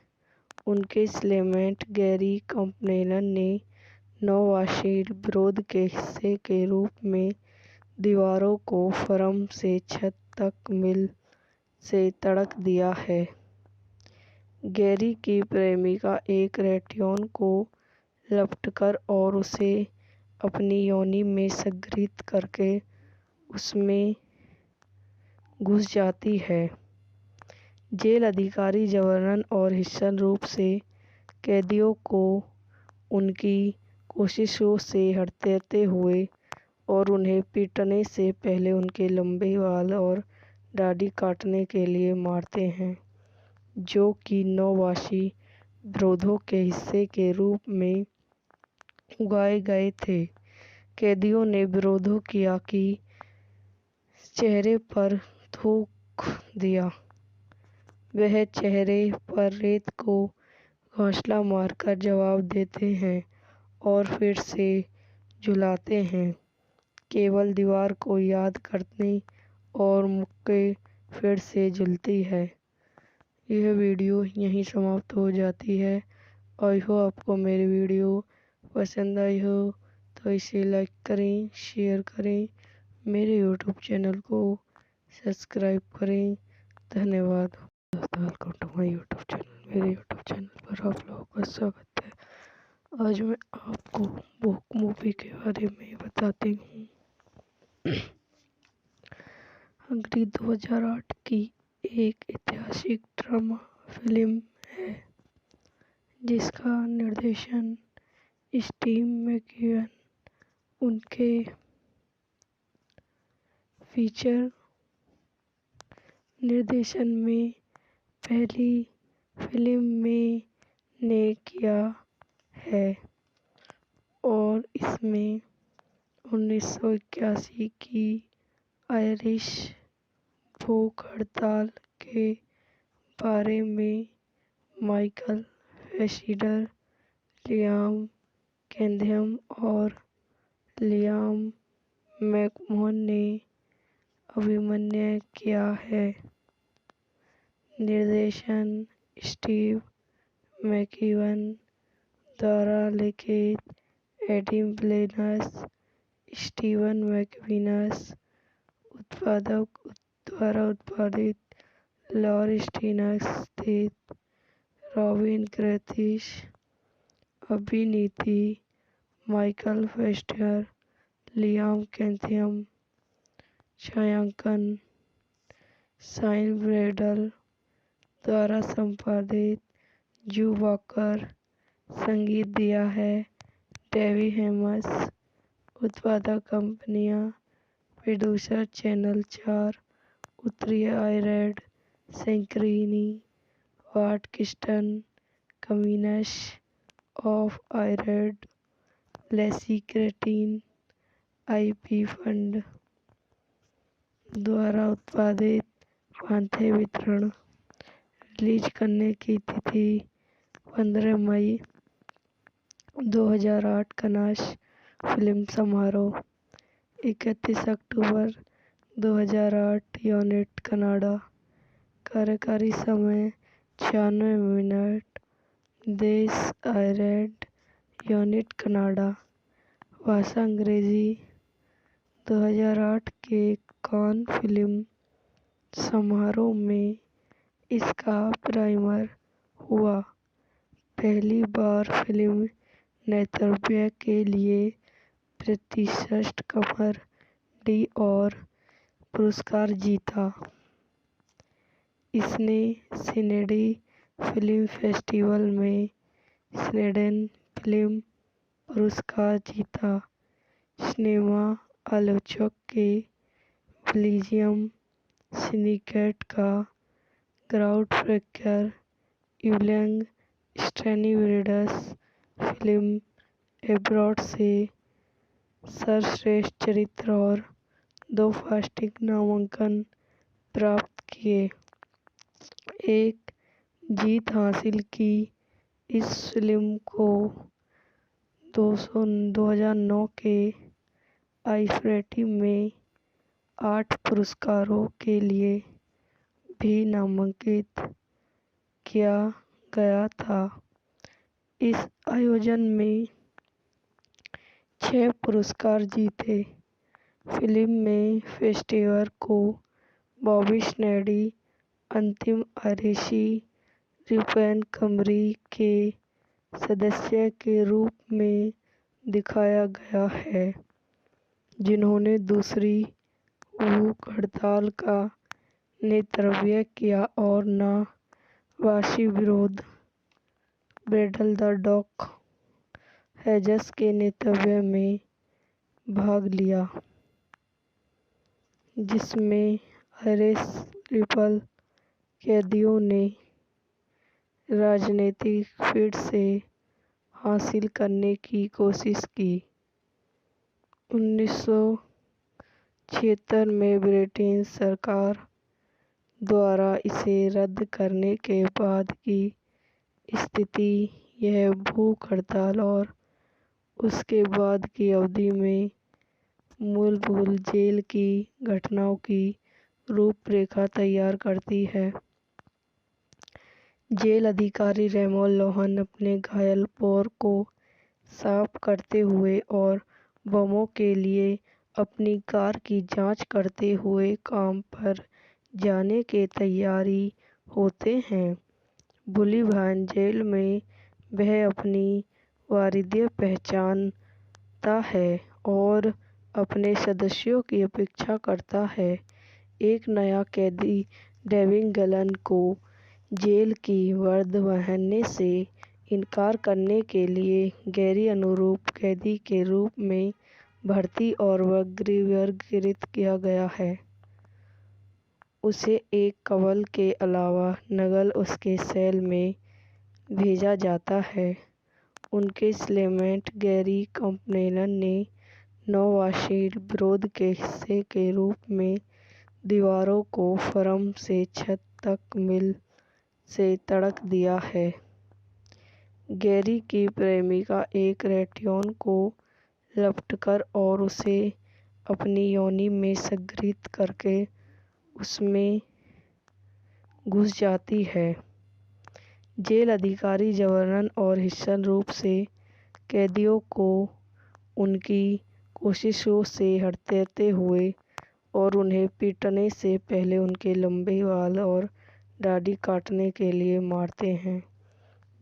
उनके सेलमेट गैरी कैम्पबेल ने नावासी विरोध के हिस्से के रूप में दीवारों को फ्रेम से छत तक मील से तोड़ दिया है। गैरी की प्रेमिका एक रेडियोन को लपटकर और उसे अपनी योनि में संग्रहित करके उसमें घुस जाती है। जेल अधिकारी जबरन और हिंसक रूप से कैदियों को उनकी कोशिशों से हटाते हुए और उन्हें पीटने से पहले उनके लंबे बाल और दाढ़ी काटने के लिए मारते हैं, जो कि नावासी विरोधों के हिस्से के रूप में उगाए गए थे। कैदियों ने विरोध किया कि चेहरे पर थूक दिया। वह चेहरे पर रेत को घोंसला मारकर जवाब देते हैं और फिर से झुलाते हैं, केवल दीवार को याद करने और मुक्के फिर से झूलती है। यह वीडियो यहीं समाप्त हो जाती है। आई होप आपको मेरी वीडियो पसंद आई हो तो इसे लाइक करें, शेयर करें, मेरे यूट्यूब चैनल को सब्सक्राइब करें। धन्यवाद। Welcome to my YouTube channel. मेरे यूट्यूब चैनल पर आप लोगों का स्वागत है। आज मैं आपको भूख मूवी के बारे में बताती हूँ। अंग्रेजी 2008 की एक ऐतिहासिक ड्रामा फिल्म है, जिसका निर्देशन स्टीव मैकइवन उनके फीचर निर्देशन में पहली फिल्म में ने किया है और इसमें 1981 की आयरिश भूख हड़ताल के बारे में माइकल फैसिडर, लियाम कैथम और लियाम मैकमोहन ने अभिनय किया है। निर्देशन स्टीव मैकइवन द्वारा लिखित एडम ब्लेनस, स्टीवन मैकगिनस द्वारा उत्पादित लॉरी स्टीनस स्थित रॉबिन ग्रैथिस। अभिनीति माइकल फैसिडर, लियाम कैथम। छायांकन शाइन ब्रेडल द्वारा संपादित जू वॉकर। संगीत दिया है डेवी हेमस। उत्पादक कंपनियां प्रोड्यूसर चैनल 4, उत्तरी आयरलैंड, सेंक्रीनी, वाट किस्टन, कमिनस ऑफ आयरेड, लेसी क्रेटिन, आईपी फंड द्वारा उत्पादित पांथे वितरण। रिलीज करने की तिथि 15 मई 2008। कनास फिल्म समारोह 31 अक्टूबर 2008। Unit Canada. कार्यकारी समय 96 मिनट। देश आयरलैंड। Unit Canada. भाषा अंग्रेजी। 2008 के कान फिल्म समारोह में इसका प्रीमियर हुआ। पहली बार फिल्म नेतृत्व के लिए प्रतिष्ठित कमर d'Or पुरस्कार जीता। इसने सिडनी फिल्म फेस्टिवल में सिडनी फिल्म पुरस्कार जीता। सिनेमा आलोचक के विलियम सिंडिकेट का ग्राउंडब्रेकर इवलिंग स्टैनविड्स फिल्म एब्रॉड से सर्वश्रेष्ठ चरित्र और 2 फास्टिक नामांकन प्राप्त किए। एक जीत हासिल की। इस फिल्म को 2009 के आईफेटी में 8 पुरस्कारों के लिए भी नामांकित किया गया था। इस आयोजन में 6 पुरस्कार जीते। फिल्म में फेस्टिवल को बॉबी स्नैडी अंतिम आयरिश रिपन कंपनी के सदस्य के रूप में दिखाया गया है, जिन्होंने दूसरी भूख हड़ताल का नेतृत्व किया और नवासी विरुद्ध ब्रेडल द डॉग हेजस के नेतृत्व में भाग लिया, जिसमें आयरिश रिपल कैदियों ने राजनीतिक फिर से हासिल करने की कोशिश की। 1976 में ब्रिटिश सरकार द्वारा इसे रद्द करने के बाद की स्थिति यह भूख हड़ताल और उसके बाद की अवधि में मूलभूत जेल की घटनाओं की रूपरेखा तैयार करती है। जेल अधिकारी रेमोन लोहान अपने घायल पैर को साफ करते हुए और बमों के लिए अपनी कार की जांच करते हुए काम पर जाने के तैयारी होते हैं। बुलिभान जेल में वह अपनी वारियत पहचानता है और अपने सदस्यों की अपेक्षा करता है। एक नया कैदी डेविड गलन को जेल की वर्दी पहनने से इनकार करने के लिए गैर अनुरूप कैदी के रूप में भर्ती और वर्गीकृत किया गया है। उसे एक कवल के अलावा नकल उसके सेल में भेजा जाता है। उनके सेलमेट गैरी कंपनेलन ने नौवासी विरोध के हिस्से के रूप में दीवारों को फर्म से छत तक मील से तोड़ दिया है। गैरी की प्रेमिका एक रेडियोन को लपटकर और उसे अपनी योनि में संग्रहित करके उसमें घुस जाती है। जेल अधिकारी जबरन और हिंसक रूप से कैदियों को उनकी कोशिशों से हटाते हुए और उन्हें पीटने से पहले उनके लंबे बाल और दाढ़ी काटने के लिए मारते हैं,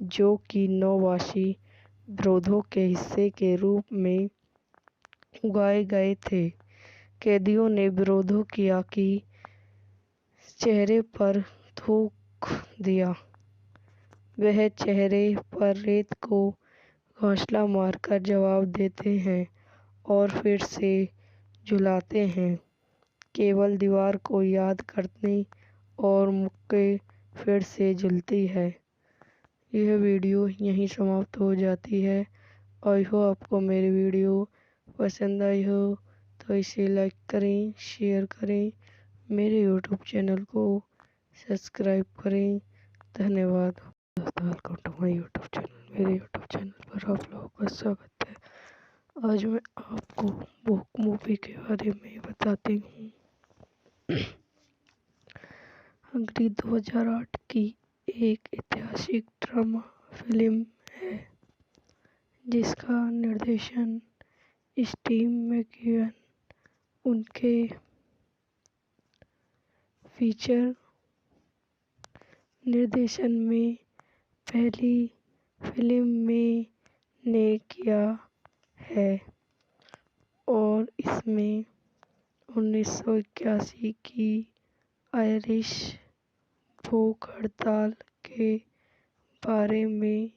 जो कि नौवासी विरोधों के हिस्से के रूप में उगाए गए थे। कैदियों ने विरोध किया कि चेहरे पर थूक दिया। वह चेहरे पर रेत को घोंसला मारकर जवाब देते हैं और फिर से झुलाते हैं, केवल दीवार को याद करने और मुक्के फिर से झूलती है। यह वीडियो यहीं समाप्त हो जाती है। आई होप आपको मेरी वीडियो पसंद आई हो तो इसे लाइक करें, शेयर करें, मेरे यूट्यूब चैनल को सब्सक्राइब करें। धन्यवाद। Welcome to my YouTube channel. मेरे यूट्यूब चैनल पर आप लोगों का स्वागत है। आज मैं आपको बुक मूवी के बारे में बताती हूँ। अंग्रेजी 2008 की एक ऐतिहासिक ड्रामा फिल्म है जिसका निर्देशन स्टीव मैकइवन उनके फीचर निर्देशन में पहली फिल्म में ने किया है और इसमें 1981 की आयरिश भूख हड़ताल के बारे में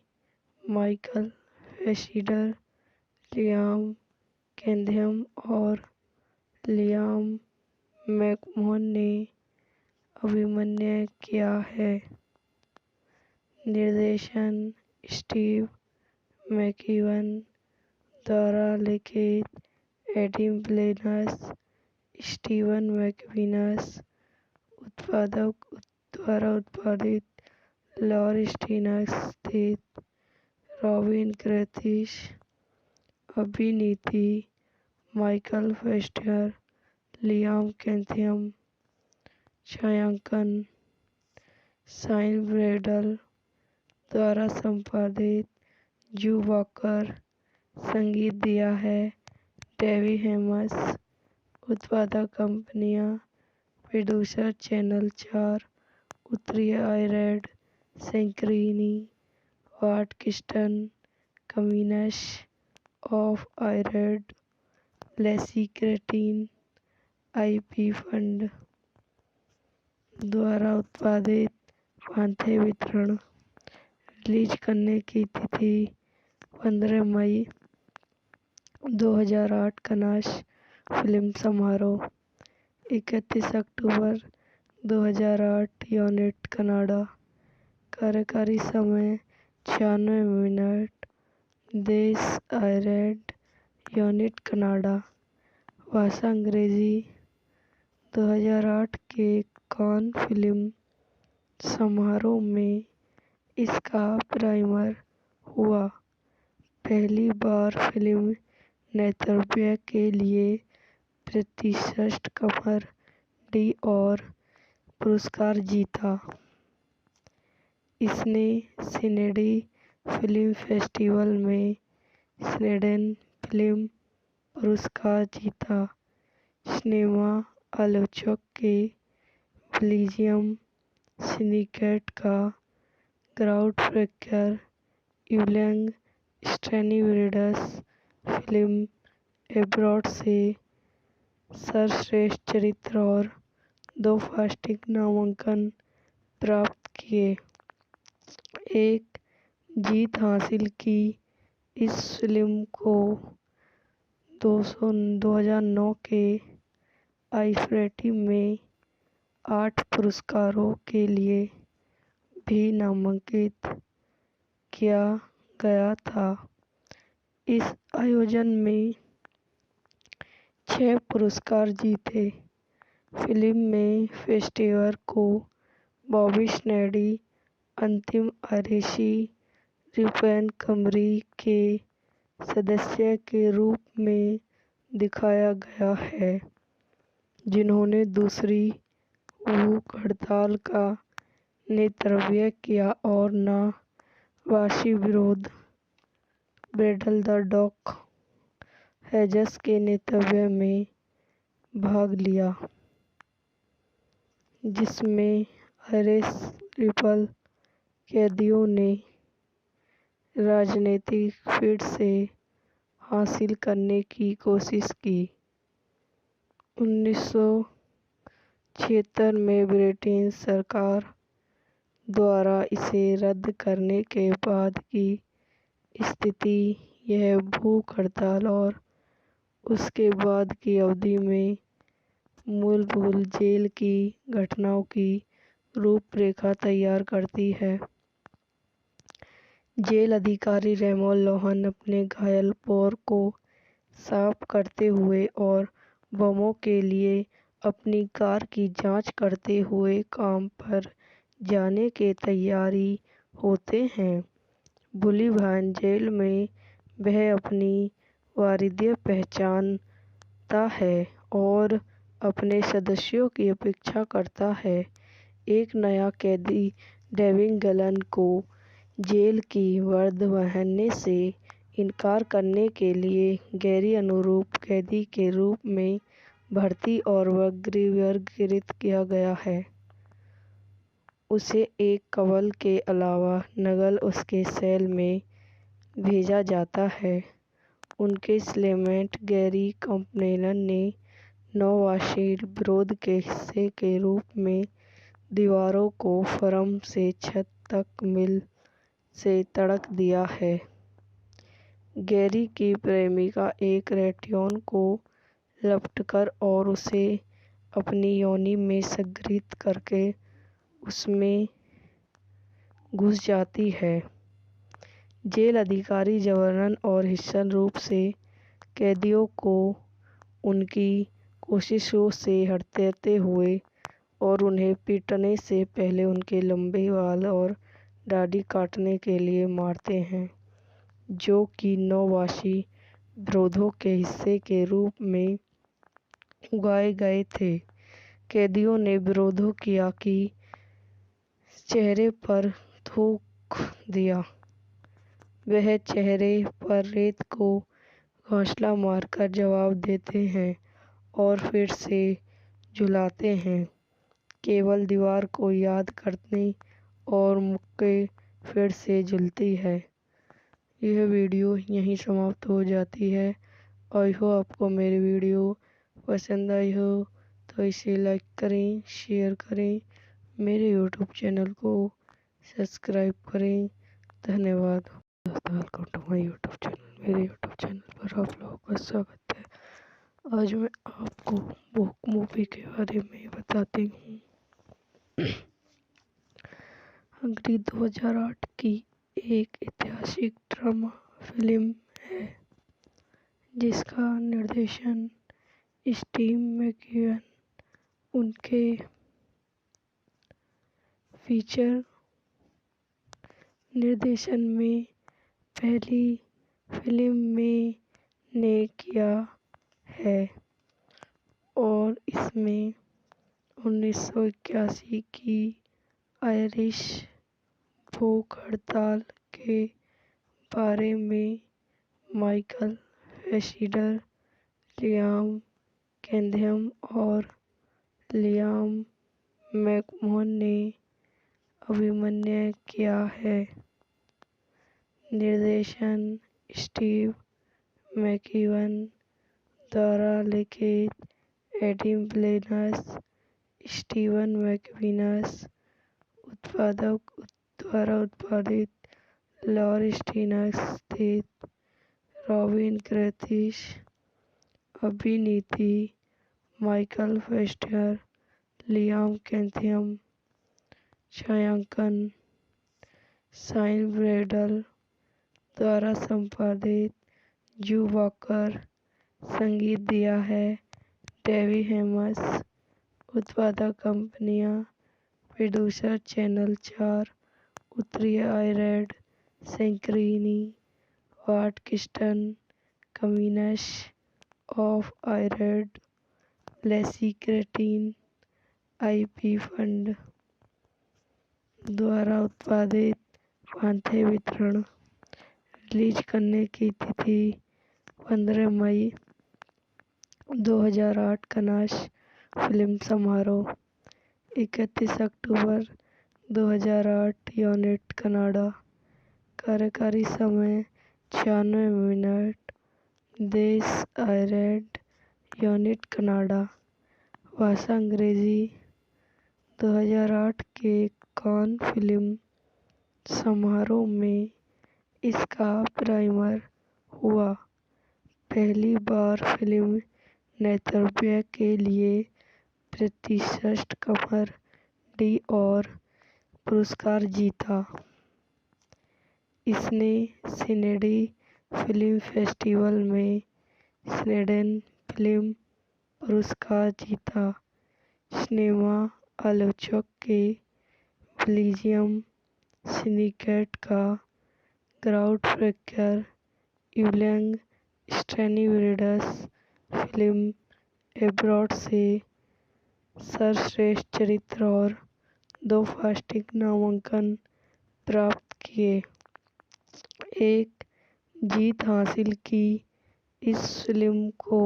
माइकल फैसिडर, लियाम कैथम और लियाम मैकमोहन ने अभिनय किया है। निर्देशन स्टीव मैकइवन द्वारा लिखित एडम ब्लेनस, स्टीवन मैकविनस उत्पादक द्वारा उत्पादित लॉर स्टीनस स्थित रॉबिन ग्रथिश अभिनीति माइकल फेस्टर, लियाम कैथम छायांकन साइन ब्रेडल द्वारा संपादित जू वॉकर संगीत दिया है डेवी हेमस उत्पादक कंपनियां प्रोड्यूसर चैनल 4 उत्तरी आयरलैंड सेंक्रीनी वाट किस्टन कम्युनिस ऑफ आयरलैंड लेसी क्रेटिन आईपी फंड द्वारा उत्पादित पांथे वितरण रिलीज करने की तिथि 15 मई 2008 कनास फिल्म समारोह 31 अक्टूबर 2008 यूनिट कनाडा कार्यकारी समय 96 मिनट देश आयरलैंड यूनिट कनाडा भाषा अंग्रेजी 2008 के कान फिल्म समारोह में इसका प्रीमियर हुआ। पहली बार फिल्म नेतृत्व के लिए प्रतिष्ठित कमर डी और पुरस्कार जीता। इसने सिडनी फिल्म फेस्टिवल में स्वीडन फिल्म पुरस्कार जीता। सिनेमा आलोचक के बेल्जियम सिंडिकेट का ग्राउंड ब्रेकर यूलियन स्टैनिवरिडस फिल्म एब्रॉड से सर्वश्रेष्ठ चरित्र और 2 फास्टिक नामांकन प्राप्त किए। एक जीत हासिल की इस फिल्म को 2009 के आईफेटी में 8 पुरस्कारों के लिए भी नामांकित किया गया था। इस आयोजन में 6 पुरस्कार जीते। फिल्म में फेस्टिवल को बॉबी स्नैडी अंतिम आयरिशी रिपब्लिकन के सदस्य के रूप में दिखाया गया है जिन्होंने दूसरी भूख हड़ताल का नेतृत्व किया और नावासी विरोध ब्रेडल द डॉक हेजस के नेतृत्व में भाग लिया जिसमें आयरिश रिपल कैदियों ने राजनीतिक फिर से हासिल करने की कोशिश की। 1976 में ब्रिटिश सरकार द्वारा इसे रद्द करने के बाद की स्थिति यह भूख हड़ताल और उसके बाद की अवधि में मूलभूत जेल की घटनाओं की रूपरेखा तैयार करती है। जेल अधिकारी रैमोल लोहान अपने घायल पैर को साफ करते हुए और बमों के लिए अपनी कार की जांच करते हुए काम पर जाने के तैयारी होते हैं। बुलिभान जेल में वह अपनी वारियत पहचानता है और अपने सदस्यों की अपेक्षा करता है। एक नया कैदी डेविन गलन को जेल की वर्दी पहनने से इनकार करने के लिए गैरी अनुरूप कैदी के रूप में भर्ती और वर्गीकृत किया गया है। उसे एक कवल के अलावा नकल उसके सेल में भेजा जाता है। उनके सेलमेट गैरी कैम्पबेल ने नौवासी विरोध के हिस्से के रूप में दीवारों को फ्रेम से छत तक मील से तोड़ दिया है। गैरी की प्रेमिका एक रेडियोन को लपटकर और उसे अपनी योनि में संग्रहित करके उसमें घुस जाती है। जेल अधिकारी जबरन और हिंसक रूप से कैदियों को उनकी कोशिशों से हटाते हुए और उन्हें पीटने से पहले उनके लंबे बाल और दाढ़ी काटने के लिए मारते हैं, जो कि नौवासी विरोधों के हिस्से के रूप में उगाए गए थे। कैदियों ने विरोधों किया कि चेहरे पर थूक दिया। वह चेहरे पर रेत को घोंसला मारकर जवाब देते हैं और फिर से झुलाते हैं, केवल दीवार को याद करने और मुक्के फिर से झूलती है। यह वीडियो यहीं समाप्त हो जाती है। आई होप आपको मेरी वीडियो पसंद आई हो तो इसे लाइक करें, शेयर करें, मेरे यूट्यूब चैनल को सब्सक्राइब करें। धन्यवाद। Welcome to my YouTube channel. मेरे यूट्यूब चैनल पर आप लोगों का स्वागत है। आज मैं आपको बुक मूवी के बारे में बताती हूँ। हंगरी 2008 की एक ऐतिहासिक ड्रामा फिल्म है जिसका निर्देशन स्टीव मैकइवन उनके फीचर निर्देशन में पहली फिल्म में ने किया है और इसमें 1981 की आयरिश भूख हड़ताल के बारे में माइकल फैसिडर, लियाम कैथम और लियाम मैकमोहन ने अभिनय किया है। निर्देशन स्टीव मैकइवन द्वारा लिखित एडम ब्लेनस, स्टीवन मैकइवन द्वारा उत्पादित, लॉरी स्टीनर स्थित, रॉबिन ग्रैथिस अभिनीति, माइकल फैसिडर, लियाम कैथम छायांकन, शाइन ब्रैडल द्वारा संपादित, जू वॉकर संगीत दिया है, डेवी हेमस उत्पादक कंपनियां, प्रोड्यूसर चैनल 4, उत्तरी आयरलैंड, सेंक्रीनी, वाट किस्टन, कम्युनिस ऑफ आयरलैंड, लेसी क्रेटिन, आईपी फंड द्वारा उत्पादित, पांथे वितरण। रिलीज करने की तिथि 15 मई 2008, कांस फिल्म समारोह 31 अक्टूबर 2008, यूनिट कनाडा। कार्यकारी समय 96 मिनट। देश आयरलैंड, यूनिट कनाडा। भाषा अंग्रेजी। 2008 के कान फिल्म समारोह में इसका प्रीमियर हुआ। पहली बार फिल्म नेतृत्व के लिए प्रतिष्ठित कमर कॉमेडी और पुरस्कार जीता। इसने सिडनी फिल्म फेस्टिवल में स्वीडन फिल्म पुरस्कार जीता। सिनेमा आलोचक के विलियम सिनिकेट का ग्राउंडब्रेकर इवलिंग स्टैनिवरिड्स फिल्म एब्रॉड से सर्वश्रेष्ठ चरित्र और 2 फास्टिक नामांकन प्राप्त किए। एक जीत हासिल की। इस फिल्म को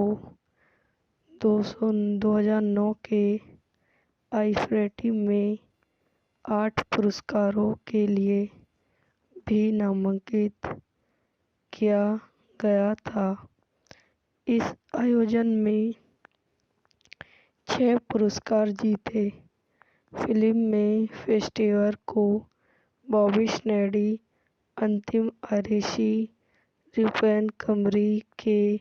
2009 के आईफेटी में 8 पुरस्कारों के लिए भी नामांकित किया गया था। इस आयोजन में 6 पुरस्कार जीते। फिल्म में फेस्टिवल को बॉबी स्नैडी अंतिम आरसी रिपन कमरी के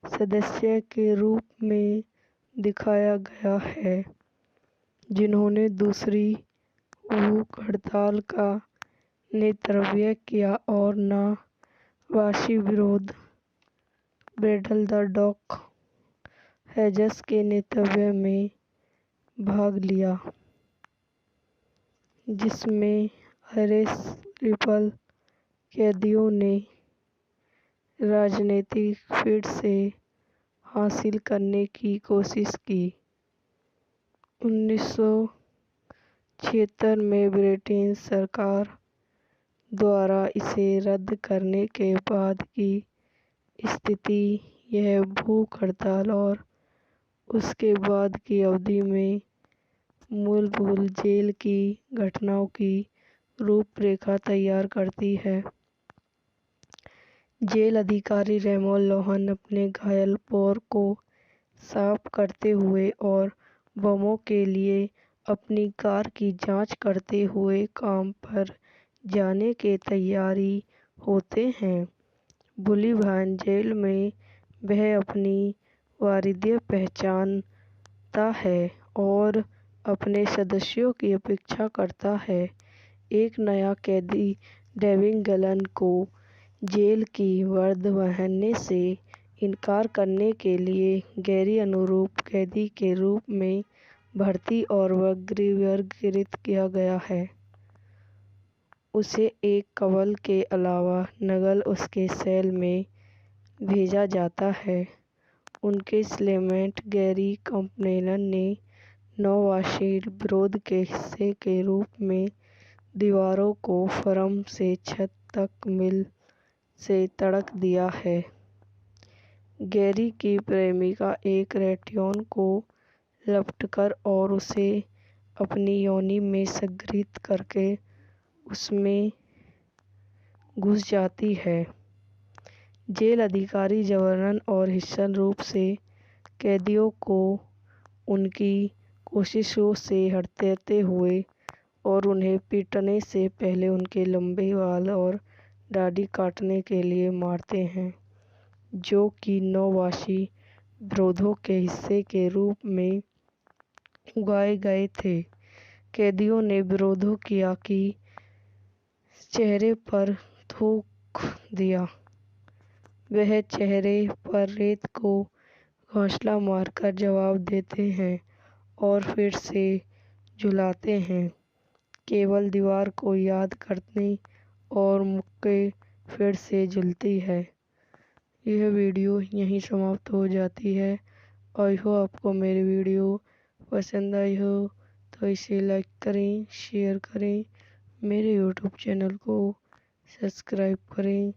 सदस्य के रूप में दिखाया गया है, जिन्होंने दूसरी भूख हड़ताल का नेतृत्व किया और नवासी विरुद्ध ब्रेडल द डॉग हेजस के नेतृत्व में भाग लिया, जिसमें आरएस रिपल कैदियों ने राजनीतिक फिर से हासिल करने की कोशिश की। 1976 में ब्रिटिश सरकार द्वारा इसे रद्द करने के बाद की स्थिति यह भूख हड़ताल और उसके बाद की अवधि में मूलभूत जेल की घटनाओं की रूपरेखा तैयार करती है। जेल अधिकारी रेमो लोहान अपने घायल पैर को साफ करते हुए और बमों के लिए अपनी कार की जांच करते हुए काम पर जाने की तैयारी होते हैं। बुलिभान जेल में वह अपनी वारियत पहचानता है और अपने सदस्यों की अपेक्षा करता है। एक नया कैदी डेविड गलन को जेल की वर्दी पहनने से इनकार करने के लिए गैर अनुरूप कैदी के रूप में भर्ती और वर्गीकृत किया गया है। उसे एक कवल के अलावा नकल उसके सेल में भेजा जाता है। उनके सेलमेट गैरी कंपनेलन ने नौवासी विरोध के हिस्से के रूप में दीवारों को फर्म से छत तक मील से तोड़ दिया है। गैरी की प्रेमिका एक रेडियोन को लपटकर और उसे अपनी योनि में संग्रहित करके उसमें घुस जाती है। जेल अधिकारी जबरन और हिंसक रूप से कैदियों को उनकी कोशिशों से हटाते हुए और उन्हें पीटने से पहले उनके लंबे बाल और दाढ़ी काटने के लिए मारते हैं, जो कि नौवासी विरोधों के हिस्से के रूप में उगाए गए थे। कैदियों ने विरोध किया कि चेहरे पर थूक दिया। वह चेहरे पर रेत को घोंसला मारकर जवाब देते हैं और फिर से झुलाते हैं, केवल दीवार को याद करने और मुक्के फिर से झूलती है। यह वीडियो यहीं समाप्त हो जाती है। आई होप आपको मेरी वीडियो पसंद आई हो तो इसे लाइक करें, शेयर करें, मेरे यूट्यूब चैनल को सब्सक्राइब करें।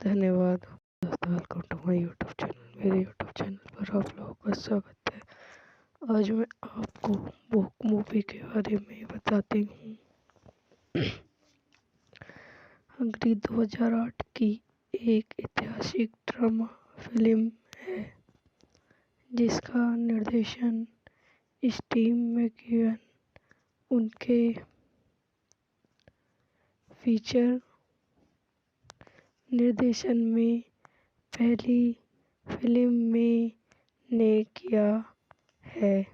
धन्यवाद। Welcome to my YouTube channel. मेरे यूट्यूब चैनल पर आप लोगों का स्वागत है। आज मैं आपको बुक मूवी के बारे में बताती हूँ। अंग्रेजी 2008 की एक ऐतिहासिक ड्रामा फिल्म है, जिसका निर्देशन स्टीव मैकइवन उनके फीचर निर्देशन में पहली फिल्म में ने किया है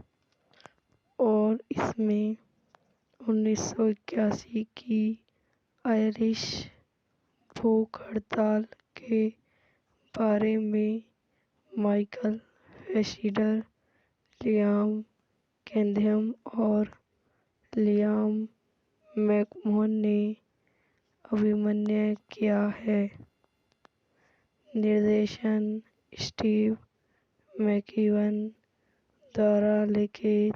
और इसमें 1981 की आयरिश भूख हड़ताल के बारे में माइकल फेशिडर, लियाम कैथेम और लियाम मैकमोहन ने अभिनय किया है। निर्देशन स्टीव मैकइवन द्वारा लिखित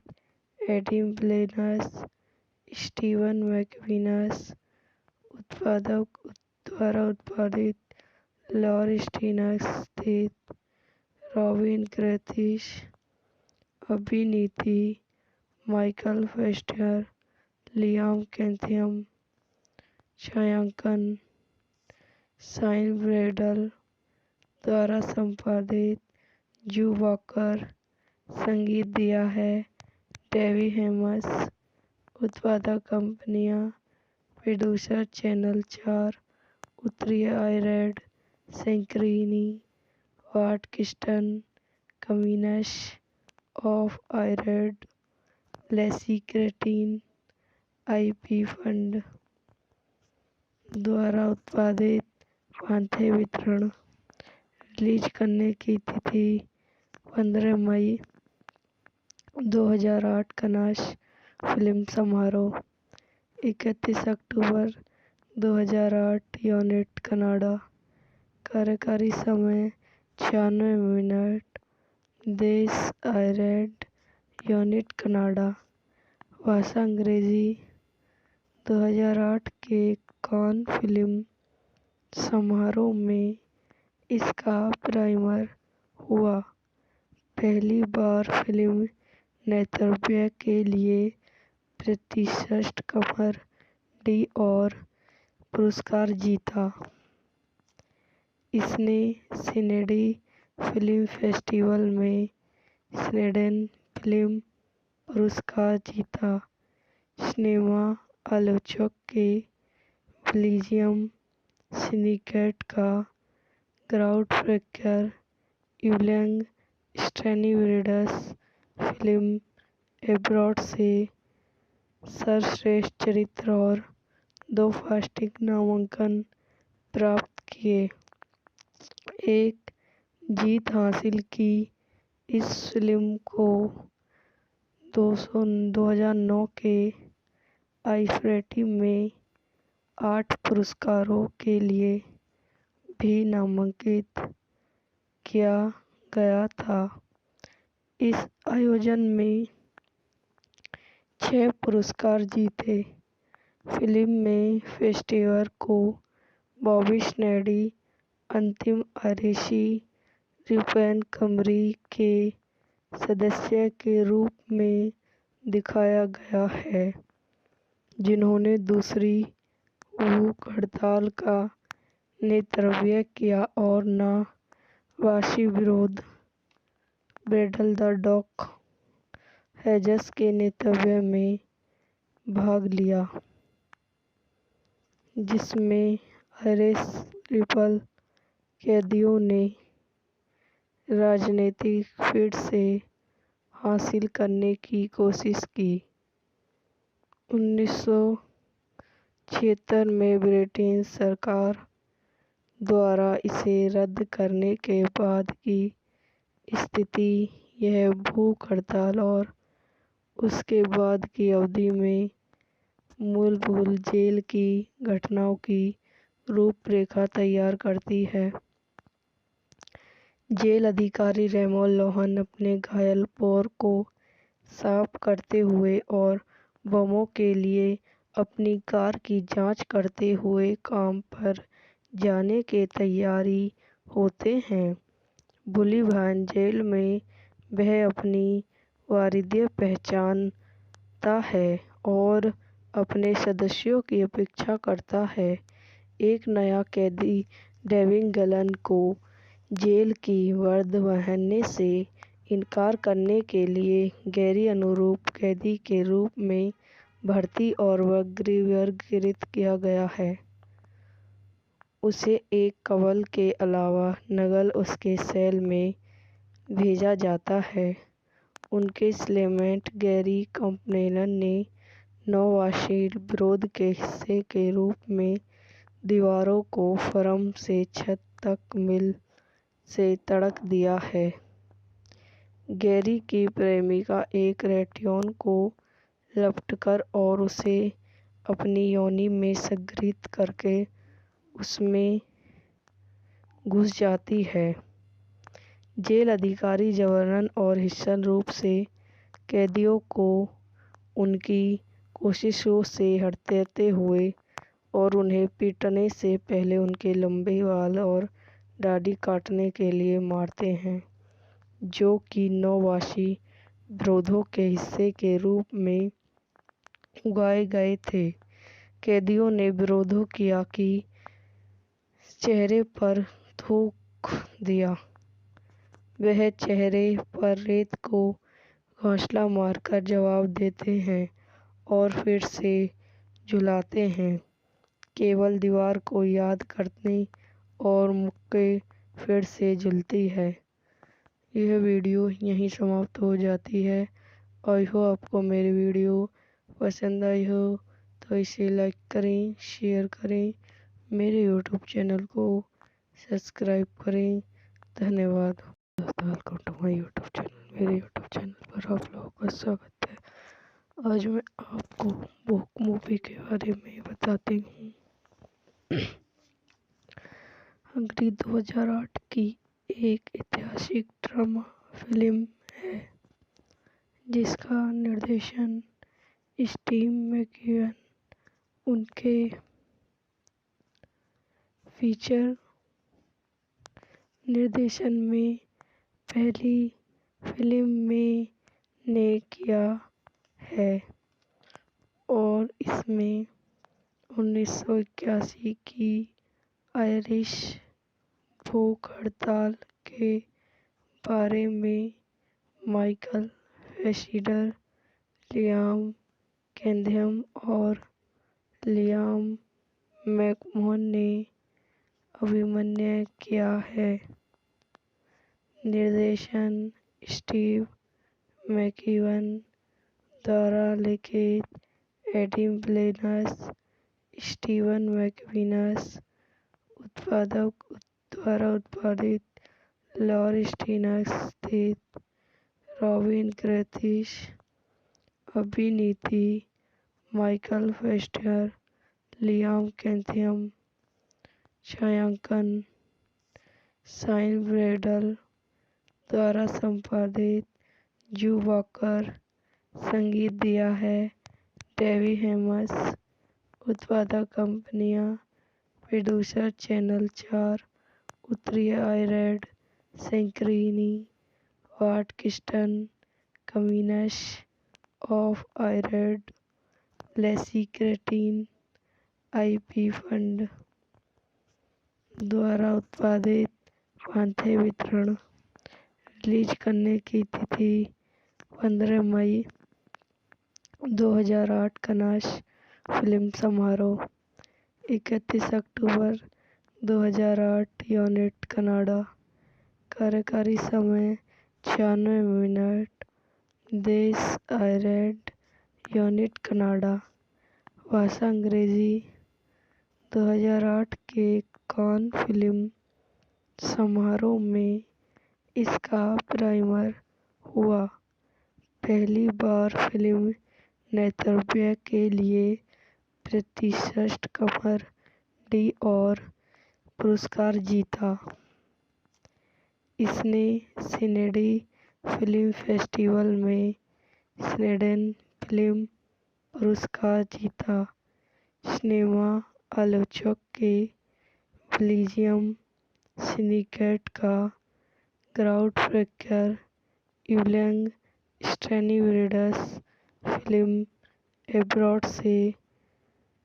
एडम ब्लेनस, स्टीवन मैकविनस द्वारा उत्पादित, लॉर स्टीनस स्थित, रॉबिन ग्रथिश अभिनीति, माइकल फेस्टर, लियाम कैथेम छायांकन, शाइन ब्रेडल द्वारा संपादित, जू वॉकर संगीत दिया है, डेवी हेमस उत्पादक कंपनियां, प्रोड्यूसर चैनल 4, उत्तरी आयरलैंड, सेंक्रीनी, वाट किस्टन, कम्युनिस ऑफ आयरलैंड, लेसी क्रेटिन, आईपी फंड द्वारा उत्पादित, पांथे वितरण। रिलीज करने की तिथि 15 मई 2008, कान्स फिल्म समारोह 31 अक्टूबर 2008, यूनिट कनाडा। कार्यकारी समय 96 मिनट। देश आयरलैंड, यूनिट कनाडा। भाषा अंग्रेजी। 2008 के कान फिल्म समारोह में इसका प्रीमियर हुआ। पहली बार फिल्म नेतृत्व के लिए प्रतिष्ठित कमर d'Or पुरस्कार जीता। इसने सिडनी फिल्म फेस्टिवल में स्वीडन फिल्म पुरस्कार जीता। सिनेमा आलोचक के बेल्जियम सिंडिकेट का ग्राउंडब्रेकर यूलियन स्टैनिवरिडस फिल्म एब्रॉड से सर्वश्रेष्ठ चरित्र और 2 फास्टिक नामांकन प्राप्त किए। एक जीत हासिल की। इस फिल्म को 2009 के आईफेरी में 8 पुरस्कारों के लिए भी नामांकित किया गया था। इस आयोजन में 6 पुरस्कार जीते। फिल्म में फेस्टिवल को बॉबी स्नैडी अंतिम आयरिशी रिपब्लिकन के सदस्य के रूप में दिखाया गया है, जिन्होंने दूसरी भूख हड़ताल का नेतृत्व किया और नाज़ी विरोध बैटल द डॉग हेजस के नेतृत्व में भाग लिया, जिसमें आयरिश रिपब्लिकन कैदियों ने राजनीतिक फिर से हासिल करने की कोशिश की। 1976 में ब्रिटिश सरकार द्वारा इसे रद्द करने के बाद की स्थिति। यह भूख हड़ताल और उसके बाद की अवधि में मूलभूत जेल की घटनाओं की रूपरेखा तैयार करती है। जेल अधिकारी रेमोन लोहान अपने घायल पैर को साफ करते हुए और बमों के लिए अपनी कार की जांच करते हुए काम पर जाने के तैयारी होते हैं। बुलिवहान जेल में वह अपनी वारियत पहचानता है और अपने सदस्यों की अपेक्षा करता है। एक नया कैदी डेविड गलन को जेल की वर्दी पहनने से इनकार करने के लिए गैर अनुरूप कैदी के रूप में भर्ती और वर्गीकृत किया गया है। उसे एक कवल के अलावा नकल उसके सेल में भेजा जाता है। उनके सेलमेट गैरी कैम्पबेल ने नौवासी विरोध के हिस्से के रूप में दीवारों को फर्म से छत तक मिल से तड़क दिया है। गैरी की प्रेमिका एक रेटियोन को लपटकर और उसे अपनी योनि में संग्रहित करके उसमें घुस जाती है। जेल अधिकारी जबरन और हिंसक रूप से कैदियों को उनकी कोशिशों से हटाते हुए और उन्हें पीटने से पहले उनके लंबे बाल और दाढ़ी काटने के लिए मारते हैं, जो कि नौवासी विरोधों के हिस्से के रूप में उगाए गए थे। कैदियों ने विरोध किया कि चेहरे पर थूक दिया। वह चेहरे पर रेत को घोंसला मारकर जवाब देते हैं और फिर से झुलाते हैं, केवल दीवार को याद करने और मुक्के फिर से झूलती है। यह वीडियो यहीं समाप्त हो जाती है। आई होप आपको मेरी वीडियो पसंद आई हो तो इसे लाइक करें, शेयर करें, मेरे यूट्यूब चैनल को सब्सक्राइब करें। धन्यवाद। Welcome to my YouTube channel. मेरे यूट्यूब चैनल पर आप लोगों का स्वागत है। आज मैं आपको बुक मूवी के बारे में बताती हूँ। हंगरी 2008 की एक ऐतिहासिक ड्रामा फिल्म है जिसका निर्देशन स्टीव मैकइवन उनके फीचर निर्देशन में पहली फिल्म में ने किया है और इसमें 1981 की आयरिश भूख हड़ताल के बारे में माइकल फैसिडर, लियाम कैथम और लियाम मैकमोहन ने अभिनय किया है। निर्देशन स्टीव मैकइवन द्वारा लिखित एडम ब्लेनस, स्टीवन मैकविनस उत्पादक द्वारा उत्पादित, लॉर स्टीनक्स स्थित, रॉबिन ग्रेथिस अभिनीति, माइकल फेस्टर, लियाम कैथम छायांकन, शाइन ब्रेडल द्वारा संपादित, जू वॉकर संगीत दिया है, डेवी हेमस उत्पादक कंपनियां, प्रोड्यूसर चैनल 4, उत्तरी आयरलैंड, सेंक्रीनी, वाट किस्टन, कम्युनिस ऑफ आयरलैंड, लेसी क्रेटिन, आईपी फंड द्वारा उत्पादित, पांथे वितरण। रिलीज करने की तिथि 15 मई 2008, कनास फिल्म समारोह 31 अक्टूबर 2008, यूनिट कनाडा। कार्यकारी समय 96 मिनट। देश आयरलैंड, यूनिट कनाडा। भाषा अंग्रेजी। 2008 के कान फिल्म समारोह में इसका प्रीमियर हुआ। पहली बार फिल्म नेतृत्व के लिए प्रतिष्ठित कमर d'Or पुरस्कार जीता। इसने सिडनी फिल्म फेस्टिवल में स्वीडन फिल्म पुरस्कार जीता। सिनेमा आलोचक के बेल्जियम सिंडिकेट का ग्राउंडब्रेकर इवलिंग स्टैनिब्रिड्स फिल्म एब्रॉड से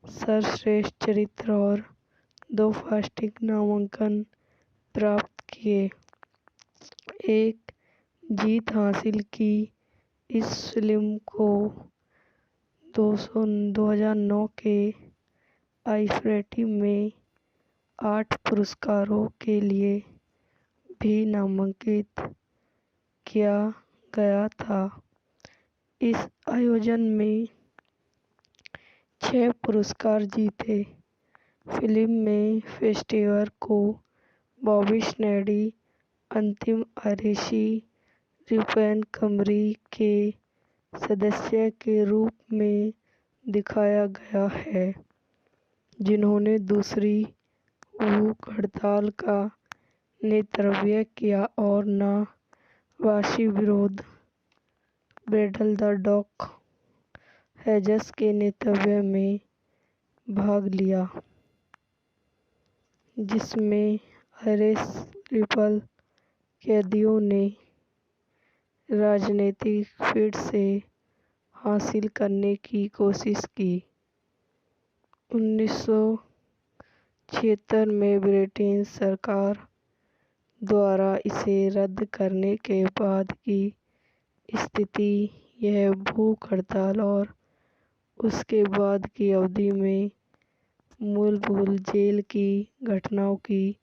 सर्वश्रेष्ठ चरित्र और 2 फास्टिक नामांकन प्राप्त किए। एक जीत हासिल की। इस फिल्म को 2009 के आईफेटी में 8 पुरस्कारों के लिए भी नामांकित किया गया था। इस आयोजन में 6 पुरस्कार जीते। फिल्म में फेस्टिवल को बॉबी स्नैडी अंतिम अरेसी रिपन कमरी के सदस्य के रूप में दिखाया गया है, जिन्होंने दूसरी भूख हड़ताल का नेतृत्व किया और नावासी विरोध ब्रेडल द डॉक हेजस के नेतृत्व में भाग लिया, जिसमें अरेस्टेबल कैदियों ने राजनीतिक फिर से हासिल करने की कोशिश की। 1976 में ब्रिटिश सरकार द्वारा इसे रद्द करने के बाद की स्थिति यह भूख हड़ताल और उसके बाद की अवधि में मूलभूत जेल की घटनाओं की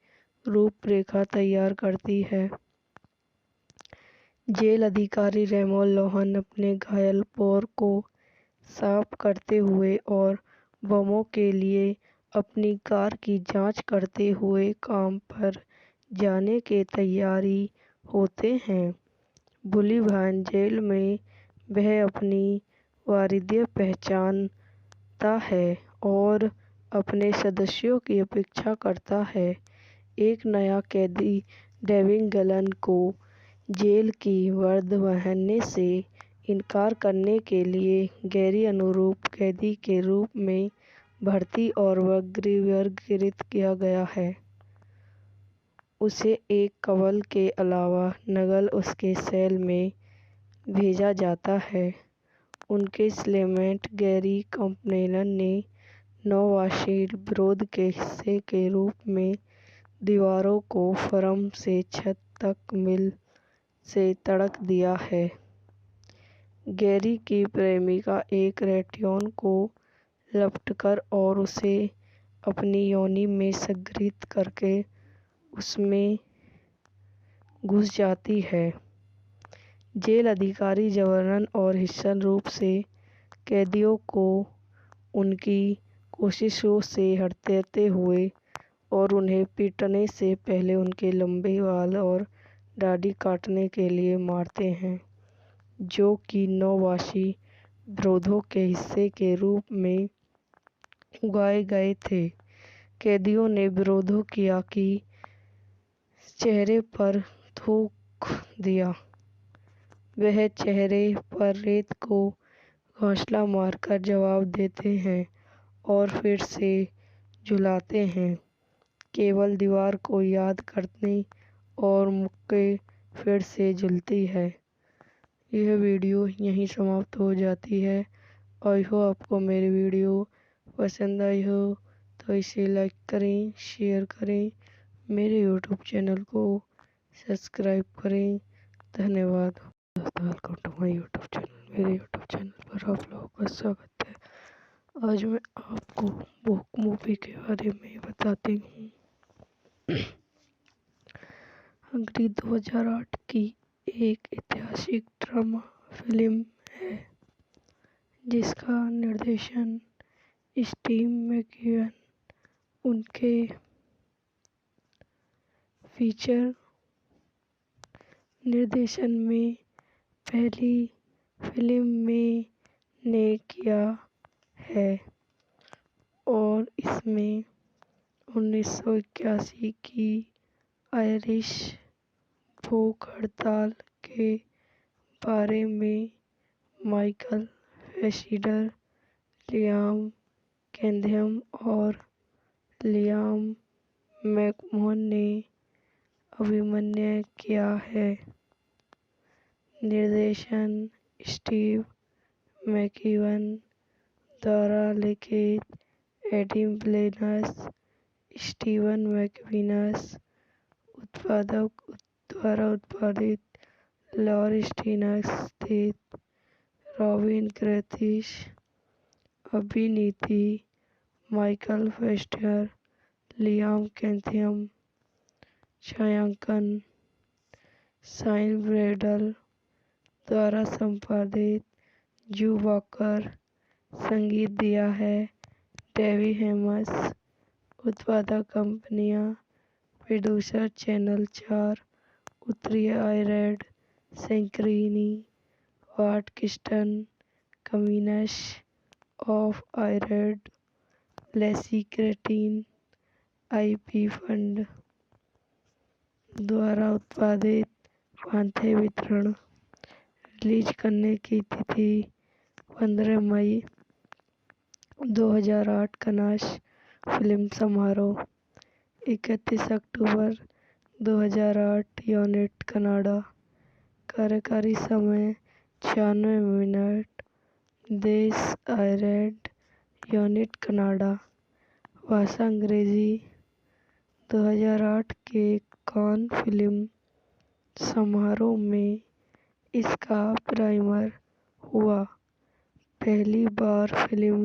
रूपरेखा तैयार करती है। जेल अधिकारी रेमो लोहान अपने घायल पैर को साफ करते हुए और बमों के लिए अपनी कार की जांच करते हुए काम पर जाने के तैयारी होते हैं। बुलिभान जेल में वह अपनी वारियत पहचानता है और अपने सदस्यों की अपेक्षा करता है। एक नया कैदी डेविड गलन को जेल की वर्दी पहनने से इनकार करने के लिए गैर अनुरूप कैदी के रूप में भर्ती और वर्गीकृत किया गया है। उसे एक कवल के अलावा नकल उसके सेल में भेजा जाता है। उनके सेलमेट गैरी कैम्पबेल ने नौवासी विरोध के हिस्से के रूप में दीवारों को फर्म से छत तक मील से तोड़ दिया है। गैरी की प्रेमिका एक रेडियोन को लपटकर और उसे अपनी योनि में संग्रहित करके उसमें घुस जाती है। जेल अधिकारी जबरन और हिंसक रूप से कैदियों को उनकी कोशिशों से हटाते हुए और उन्हें पीटने से पहले उनके लंबे बाल और दाढ़ी काटने के लिए मारते हैं, जो कि नौवासी विरोधों के हिस्से के रूप में उगाए गए थे। कैदियों ने विरोध किया कि चेहरे पर थूक दिया। वह चेहरे पर रेत को घोंसला मारकर जवाब देते हैं और फिर से झुलाते हैं, केवल दीवार को याद करने और मुक्के फिर से झूलती है। यह वीडियो यहीं समाप्त हो जाती है। आई होप आपको मेरी वीडियो पसंद आई हो तो इसे लाइक करें, शेयर करें, मेरे यूट्यूब चैनल को सब्सक्राइब करें। धन्यवाद। Welcome to my YouTube channel. मेरे यूट्यूब चैनल पर आप लोगों का स्वागत है। आज मैं आपको भूख मूवी के बारे में बताती हूँ। अंग्रेजी 2008 की एक ऐतिहासिक ड्रामा फिल्म है, जिसका निर्देशन स्टीव मैकइवन उनके फीचर निर्देशन में पहली फिल्म में ने किया है और इसमें 1981 की आयरिश भूख हड़ताल के बारे में माइकल फेसिडर, लियाम कैथम और लियाम मैकमोहन ने अभिनय किया है। निर्देशन स्टीव मैकइवन द्वारा लिखित एडम ब्लेनस, स्टीवन मैकगिनस उत्पादक द्वारा उत्पादित, लॉरेंस स्थित, रॉबिन ग्रैथिस अभिनीति, माइकल फेस्टर, लियाम कैथम छायांकन, शाइन ब्रेडल द्वारा संपादित, जू वॉकर संगीत दिया है डेवी हेमस। उत्पादक कंपनियां प्रोड्यूसर चैनल 4, उत्तरी आयरलैंड, सेंक्रीनी, वाट किस्टन, कम्युनिस ऑफ आयरलैंड, लेसी क्रेटिन, आईपी फंड द्वारा उत्पादित। पांथे वितरण। रिलीज करने की तिथि 15 मई 2008। कनास फिल्म समारोह 31 अक्टूबर 2008। Unit Canada. कार्यकारी समय 96 मिनट। देश आयरलैंड। Unit Canada. भाषा अंग्रेजी। 2008 के कान फिल्म समारोह में इसका प्रीमियर हुआ। पहली बार फिल्म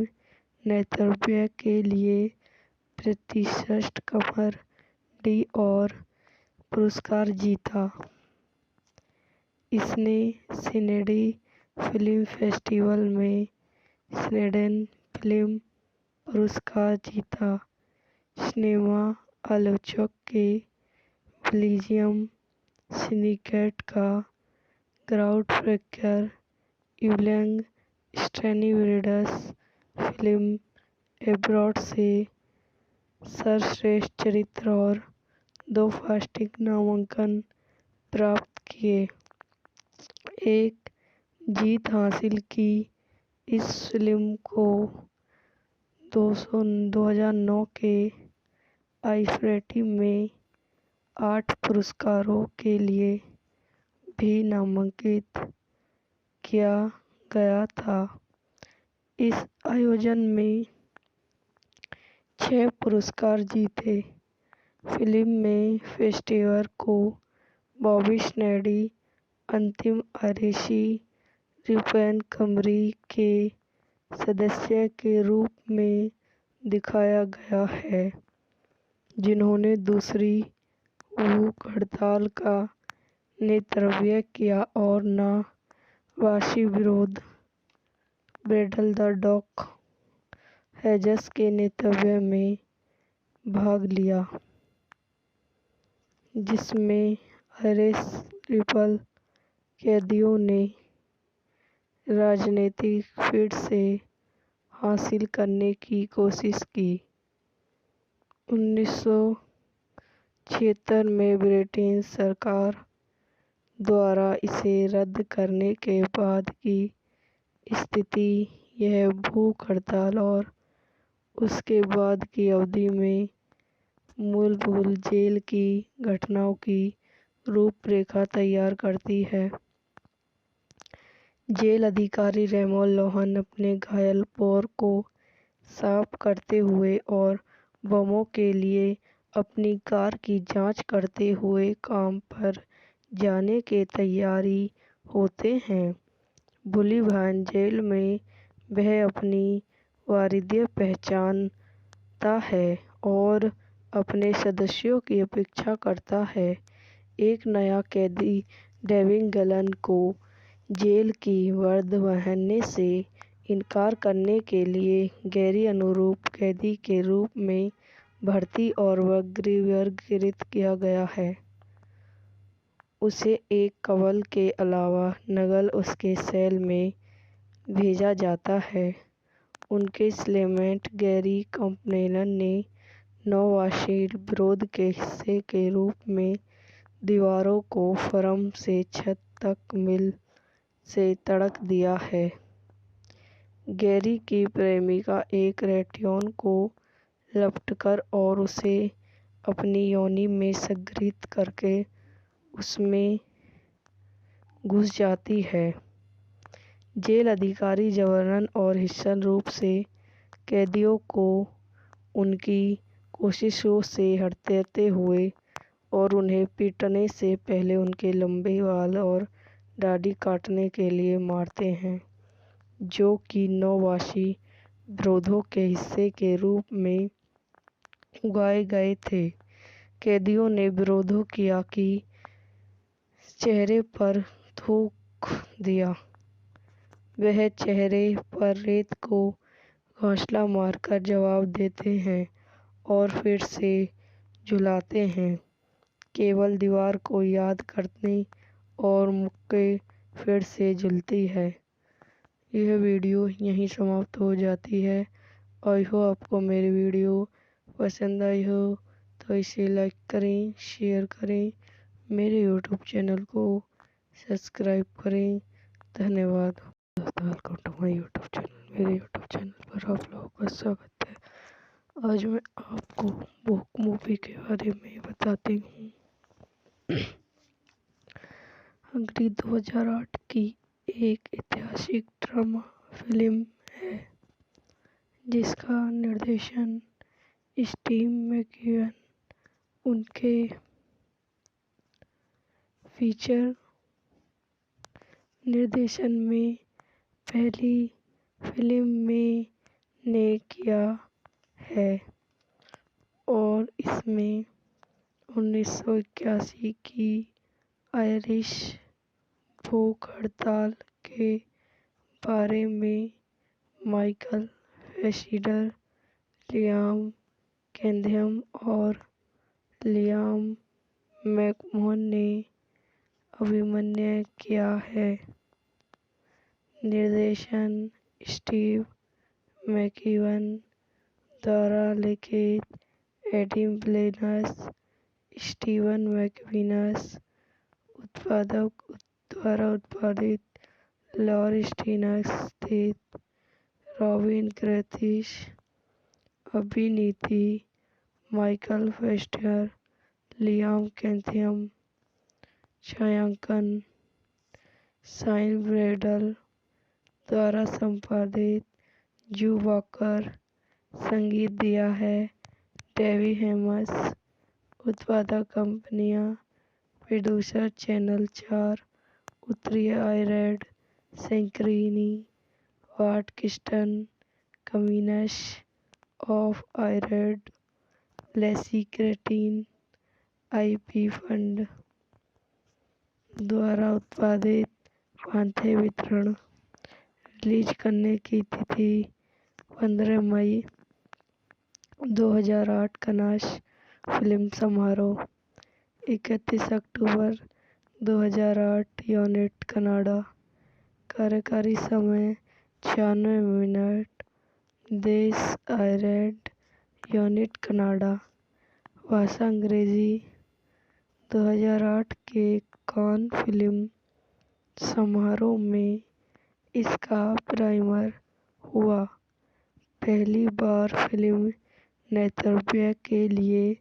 नेतृत्व के लिए प्रतिष्ठित कमर d'Or पुरस्कार जीता। इसने सिडनी फिल्म फेस्टिवल में स्वीडन फिल्म पुरस्कार जीता। सिनेमा आलोचक के बेल्जियम सिंडिकेट का ग्राउंडब्रेकर यूलिंग स्टैनिवरिडस फिल्म एब्रॉड से सर्वश्रेष्ठ चरित्र और 2 फास्टिक नामांकन प्राप्त किए। एक जीत हासिल की। इस फिल्म को 2009 के आईफेटी में 8 पुरस्कारों के लिए भी नामांकित किया गया था। इस आयोजन में 6 पुरस्कार जीते। फिल्म में फेस्टिवल को बॉबी स्नैडी अंतिम आरसी रिपन कमरी के सदस्य के रूप में दिखाया गया है, जिन्होंने दूसरी भूख हड़ताल का नेतृत्व किया और नावासी विरोध बैटल द डॉग हेजस के नेतृत्व में भाग लिया, जिसमें आयरिश रिपल कैदियों ने राजनीतिक फिर से हासिल करने की कोशिश की। 1976 में ब्रिटिश सरकार द्वारा इसे रद्द करने के बाद की स्थिति यह भूख हड़ताल और उसके बाद की अवधि में मूलभूत जेल की घटनाओं की रूपरेखा तैयार करती है। जेल अधिकारी रेमोन लोहान अपने घायल पैर को साफ करते हुए और बमों के लिए अपनी कार की जांच करते हुए काम पर जाने के तैयारी होते हैं। बुलिभान जेल में वह अपनी वारियत पहचानता है और अपने सदस्यों की अपेक्षा करता है। एक नया कैदी डेविन गलन को जेल की वर्दी पहनने से इनकार करने के लिए गैर अनुरूप कैदी के रूप में भर्ती और वर्गीकृत किया गया है। उसे एक कवल के अलावा नकल उसके सेल में भेजा जाता है। उनके सेलमेट गैरी कैम्पबेल ने नौवासी विरोध के हिस्से के रूप में दीवारों को फर्म से छत तक मील से तोड़ दिया है। गैरी की प्रेमिका एक रेडियोन को लपटकर और उसे अपनी योनि में संग्रहित करके उसमें घुस जाती है। जेल अधिकारी जबरन और हिंसक रूप से कैदियों को उनकी कोशिशों से हटाते हुए और उन्हें पीटने से पहले उनके लंबे बाल और दाढ़ी काटने के लिए मारते हैं, जो कि नौवासी विरोधों के हिस्से के रूप में उगाए गए थे। कैदियों ने विरोध किया कि चेहरे पर थूक दिया। वह चेहरे पर रेत को घोंसला मारकर जवाब देते हैं और फिर से झुलाते हैं, केवल दीवार को याद करने और मुक्के फिर से झूलती है। यह वीडियो यहीं समाप्त हो जाती है। आई होप आपको मेरी वीडियो पसंद आई हो तो इसे लाइक करें, शेयर करें, मेरे यूट्यूब चैनल को सब्सक्राइब करें। धन्यवाद। Welcome to my YouTube channel. मेरे यूट्यूब चैनल पर आप लोगों का स्वागत है। आज मैं आपको बुक मूवी के बारे में बताती हूँ। अंग्रेजी 2008 की एक ऐतिहासिक ड्रामा फिल्म है जिसका निर्देशन स्टीव मैकइवन उनके फीचर निर्देशन में पहली फिल्म में ने किया है और इसमें 1981 की आयरिश भूख हड़ताल के बारे में माइकल फैसिडर, लियाम कैथम और लियाम मैकमोहन ने अभिनय किया है। निर्देशन स्टीव मैकइवन द्वारा लिखित एडम ब्लेनस, स्टीवन मैकविनस उत्पादक द्वारा उत्पादित, लॉर स्टीनस स्थित, रॉबिन ग्रथिस अभिनीति, माइकल फेस्टर, लियाम कैथम छायांकन, शाइन ब्रैडल द्वारा संपादित, जू वॉकर संगीत दिया है, डेवी हेमस उत्पादक कंपनियां, प्रोड्यूसर चैनल 4, उत्तरी आयरलैंड, सेंक्रीनी, वाट किस्टन, कम्युनिस ऑफ आयरलैंड, लेसी क्रेटिन, आईपी फंड द्वारा उत्पादित, पांथे वितरण। रिलीज करने की तिथि 15 मई 2008, कनास फिल्म समारोह 31 अक्टूबर 2008, यूनिट कनाडा। कार्यकारी समय 96 मिनट। देश आयरलैंड, यूनिट कनाडा। भाषा अंग्रेजी। 2008 के कान फिल्म समारोह में इसका प्रीमियर हुआ। पहली बार फिल्म नेतृत्व के लिए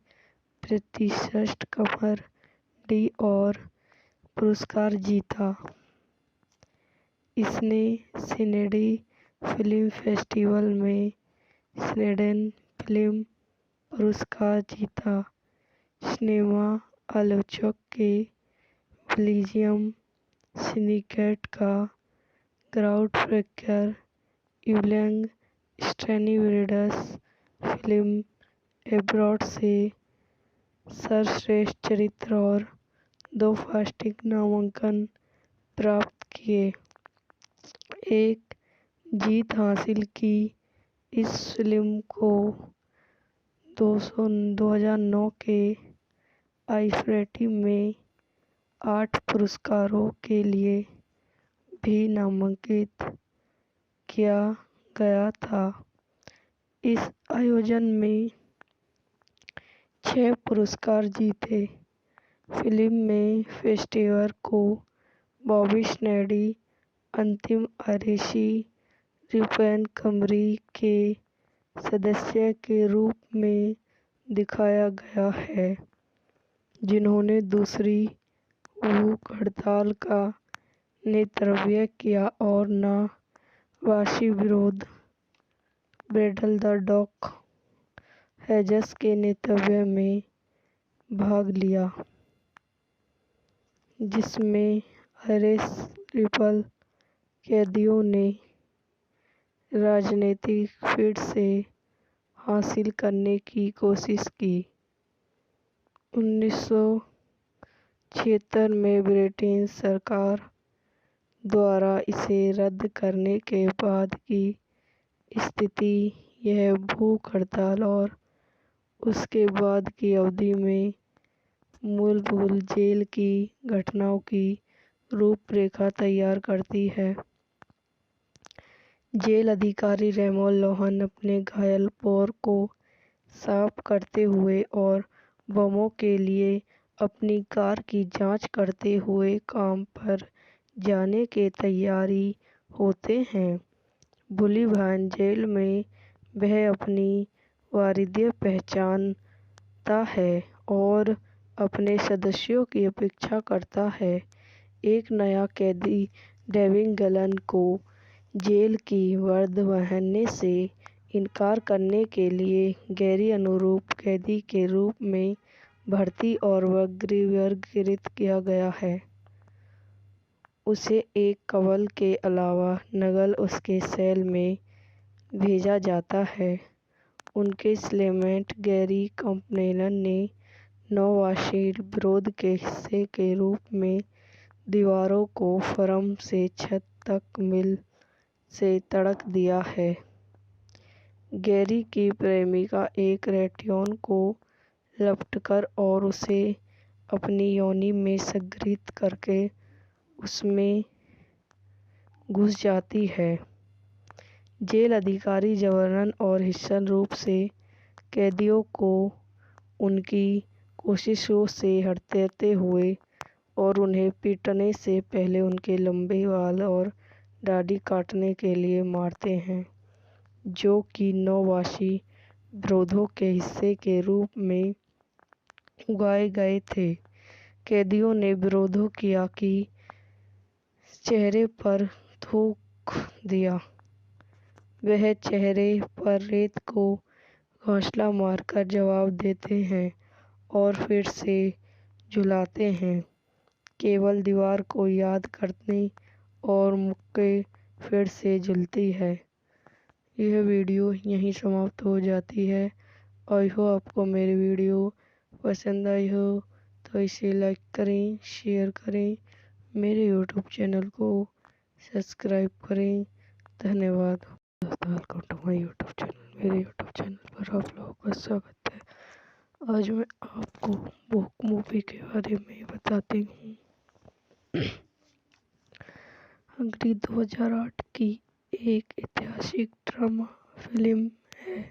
प्रतिष्ठित कमर डी और पुरस्कार जीता। इसने सिडनी फिल्म फेस्टिवल में स्वीडन फिल्म पुरस्कार जीता। सिनेमा आलोचक के बेल्जियम सिंडिकेट का ग्राउंड ब्रेकर यूलियन स्टैनिवरिडस फिल्म एब्रॉड से सर्वश्रेष्ठ चरित्र और 2 फास्टिक नामांकन प्राप्त किए। एक जीत हासिल की। इस फिल्म को 2009 के आईफेटी में 8 पुरस्कारों के लिए भी नामांकित किया गया था। इस आयोजन में 6 पुरस्कार जीते। फिल्म में फेस्टिवल को बॉबी स्नैडी अंतिम आयरिशी रिपन कंपनी के सदस्य के रूप में दिखाया गया है, जिन्होंने दूसरी भूख हड़ताल का नेतृत्व किया और नावासी विरोध बैटल द डॉक हेजस के नेतृत्व में भाग लिया, जिसमें आयरिश रिपल कैदियों ने राजनीतिक फिर से हासिल करने की कोशिश की। 1976 में ब्रिटिश सरकार द्वारा इसे रद्द करने के बाद की स्थिति यह भूख हड़ताल और उसके बाद की अवधि में मूलभूत जेल की घटनाओं की रूपरेखा तैयार करती है। जेल अधिकारी रेमो लोहान अपने घायल पैर को साफ करते हुए और बमों के लिए अपनी कार की जांच करते हुए काम पर जाने के तैयारी होते हैं। बुलिभान जेल में वह अपनी वारियत पहचानता है और अपने सदस्यों की अपेक्षा करता है। एक नया कैदी डेविन गलन को जेल की वर्दी पहनने से इनकार करने के लिए गैर अनुरूप कैदी के रूप में भर्ती और वर्गीकृत किया गया है। उसे एक कवल के अलावा नकल उसके सेल में भेजा जाता है। उनके सेलमेट गैरी कंपनेलन ने नौवासी विरोध के हिस्से के रूप में दीवारों को फर्म से छत तक मील से तड़क दिया है। गैरी की प्रेमिका एक रेटियोन को लपटकर और उसे अपनी योनि में संग्रहित करके उसमें घुस जाती है। जेल अधिकारी जबरन और हिंसक रूप से कैदियों को उनकी कोशिशों से हटाते हुए और उन्हें पीटने से पहले उनके लंबे बाल और दाढ़ी काटने के लिए मारते हैं, जो कि नौवासी विरोधों के हिस्से के रूप में उगाए गए थे। कैदियों ने विरोधों किया कि चेहरे पर थूक दिया। वह चेहरे पर रेत को घोंसला मारकर जवाब देते हैं और फिर से झुलाते हैं, केवल दीवार को याद करने और मुक्के फिर से झूलती है। यह वीडियो यहीं समाप्त हो जाती है। आई होप आपको मेरी वीडियो पसंद आई हो तो इसे लाइक करें, शेयर करें, मेरे यूट्यूब चैनल को सब्सक्राइब करें। धन्यवाद। Welcome to my YouTube channel. मेरे यूट्यूब चैनल पर आप लोगों का स्वागत है। आज मैं आपको बुक मूवी के बारे में बताती हूँ। हंगरी 2008 की एक ऐतिहासिक ड्रामा फिल्म है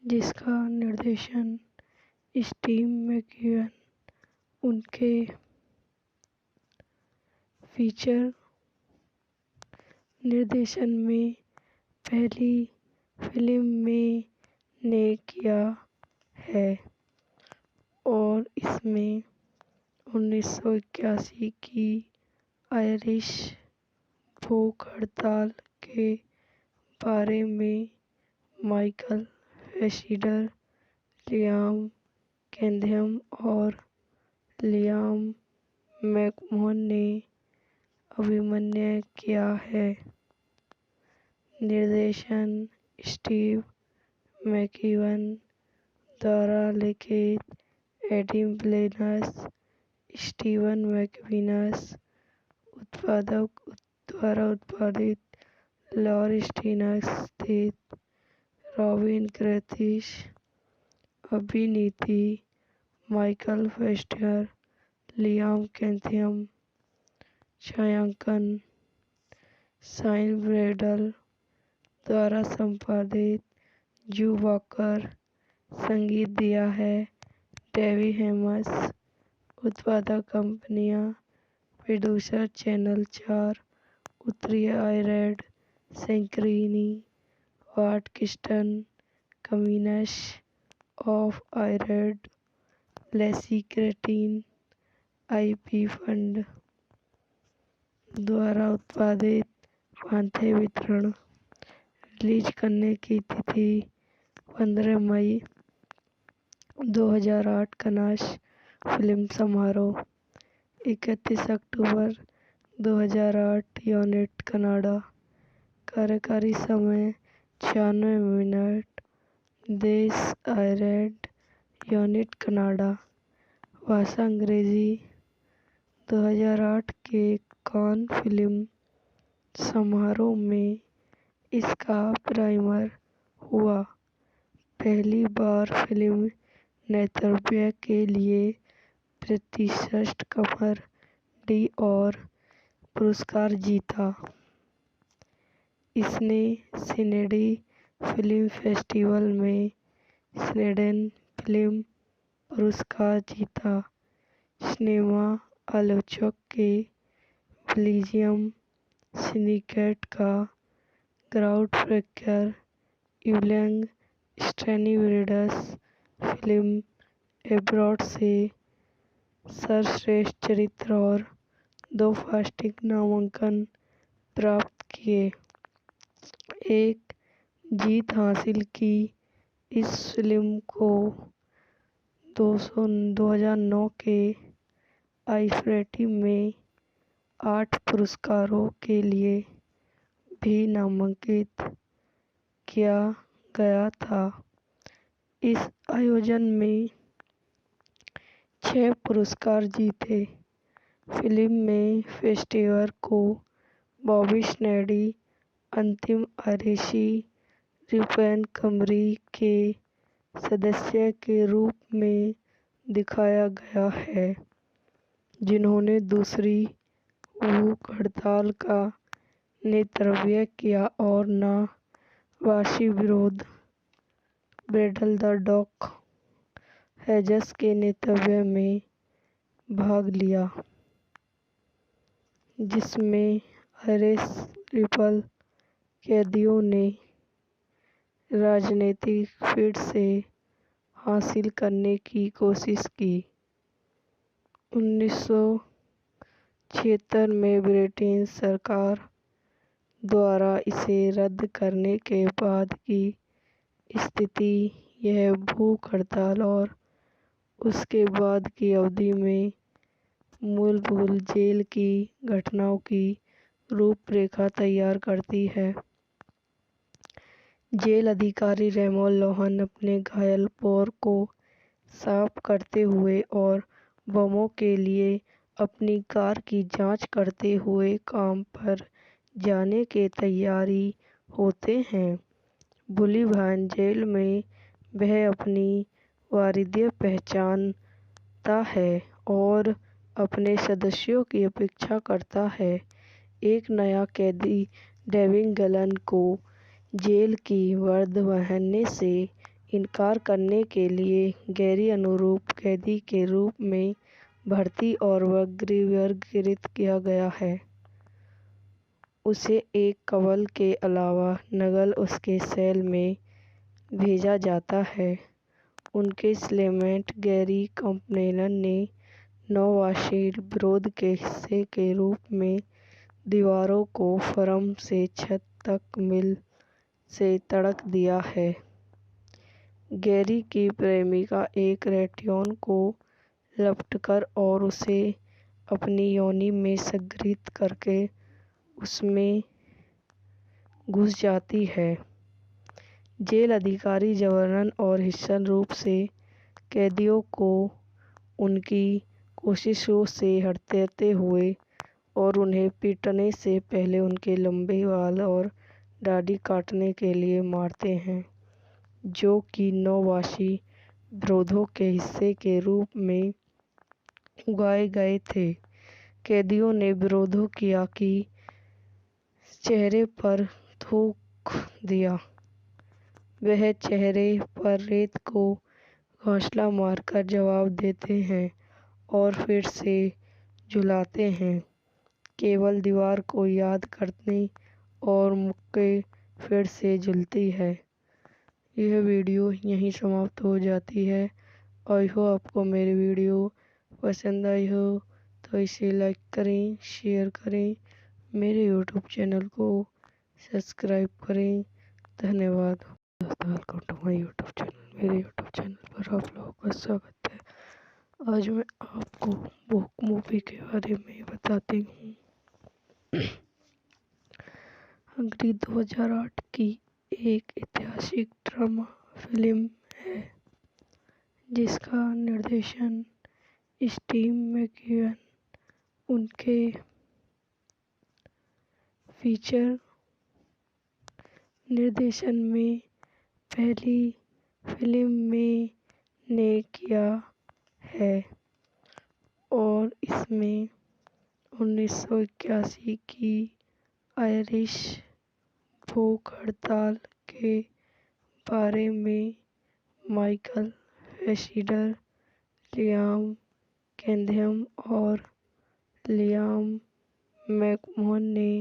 जिसका निर्देशन स्टीव मैकइवन उनके फीचर निर्देशन में पहली फिल्म में ने किया है और इसमें 1981 की आयरिश भूख हड़ताल के बारे में माइकल फैसिडर, लियाम कैथम और लियाम मैकमोहन ने अभिनय किया है। निर्देशन स्टीव मैकइवन द्वारा लिखित एडम ब्लेनस, स्टीवन मैकविनस उत्पादक द्वारा उत्पादित लॉर स्टीनस स्थित रॉबिन ग्रैथिस। अभिनीति माइकल फेस्टर, लियाम कैथम। छायांकन शाइन ब्रैडल द्वारा संपादित जू वॉकर। संगीत दिया है डेवी हेमस। उत्पादक कंपनियां प्रोड्यूसर चैनल 4, उत्तरी आयरलैंड, सेंक्रीनी, वाट किस्टन, कम्युनिस ऑफ आयरलैंड, लेसी क्रेटिन, आईपी फंड द्वारा उत्पादित। पांथे वितरण। रिलीज करने की तिथि 15 मई 2008। कनास फिल्म समारोह 31 अक्टूबर 2008। Unit Canada. कार्यकारी समय 96 मिनट। देश आयरलैंड। Unit Canada. भाषा अंग्रेजी। 2008 के कान फिल्म समारोह में इसका प्रीमियर हुआ। पहली बार फिल्म नेतृत्व के लिए प्रतिष्ठित कमर और पुरस्कार जीता। इसने सिडनी फिल्म फेस्टिवल में स्वीडन फिल्म पुरस्कार जीता। सिनेमा आलोचक के बेल्जियम सिंडिकेट का ग्राउंडब्रेकर इवलिंग स्टैनिवरिड्स फिल्म एब्रॉड से सर्वश्रेष्ठ चरित्र और 2 फास्टिक नामांकन प्राप्त किए। एक जीत हासिल की। इस फिल्म को 2009 के आईफेटी में 8 पुरस्कारों के लिए भी नामांकित किया गया था। इस आयोजन में 6 पुरस्कार जीते। फिल्म में फेस्टिवल को बॉबी स्नैडी अंतिम आरसी रिपन कमरी के सदस्य के रूप में दिखाया गया है, जिन्होंने दूसरी भूख हड़ताल का नेतृत्व किया और नवासी विरुद्ध ब्रेडल द डॉग हेजस के नेतृत्व में भाग लिया, जिसमें आरएस रिपल कैदियों ने राजनीतिक फिर से हासिल करने की कोशिश की। 1976 में ब्रिटिश सरकार द्वारा इसे रद्द करने के बाद की स्थिति यह भूख हड़ताल और उसके बाद की अवधि में मूलभूत जेल की घटनाओं की रूपरेखा तैयार करती है। जेल अधिकारी रेमो लोहान अपने घायल पैर को साफ करते हुए और बमों के लिए अपनी कार की जांच करते हुए काम पर जाने के तैयारी होते हैं। बुलिभान जेल में वह अपनी वारियत पहचानता है और अपने सदस्यों की अपेक्षा करता है। एक नया कैदी डेविड गलन को जेल की वर्द पहनने से इनकार करने के लिए गैर अनुरूप कैदी के रूप में भर्ती और वर्गीकृत किया गया है। उसे एक कवल के अलावा नकल उसके सेल में भेजा जाता है। उनके सेलमेट गैरी कंपनेलन ने नौवासी विरोध के हिस्से के रूप में दीवारों को फर्म से छत तक मील से तोड़ दिया है। गैरी की प्रेमिका एक रेडियोन को लपटकर और उसे अपनी योनि में संग्रहित करके उसमें घुस जाती है। जेल अधिकारी जबरन और हिंसक रूप से कैदियों को उनकी कोशिशों से हटाते हुए और उन्हें पीटने से पहले उनके लंबे बाल और दाढ़ी काटने के लिए मारते हैं, जो कि नौवासी विरोधों के हिस्से के रूप में उगाए गए थे। कैदियों ने विरोध किया कि चेहरे पर थूक दिया। वह चेहरे पर रेत को घोंसला मारकर जवाब देते हैं और फिर से झुलाते हैं, केवल दीवार को याद करने और मुक्के फिर से झूलती है। यह वीडियो यहीं समाप्त हो जाती है। आई होप आपको मेरी वीडियो पसंद आई हो तो इसे लाइक करें, शेयर करें, मेरे यूट्यूब चैनल को सब्सक्राइब करें। धन्यवाद। Welcome to my YouTube channel. मेरे यूट्यूब चैनल पर आप लोगों का स्वागत है। आज मैं आपको बुक मूवी के बारे में बताती हूँ। अंग्रेजी 2008 की एक ऐतिहासिक ड्रामा फिल्म है, जिसका निर्देशन स्टीव मैकक्यून उनके फीचर निर्देशन में पहली फिल्म में ने किया है और इसमें 1981 की आयरिश भूख हड़ताल के बारे में माइकल फैसिडर, लियाम कैथम और लियाम मैकमोहन ने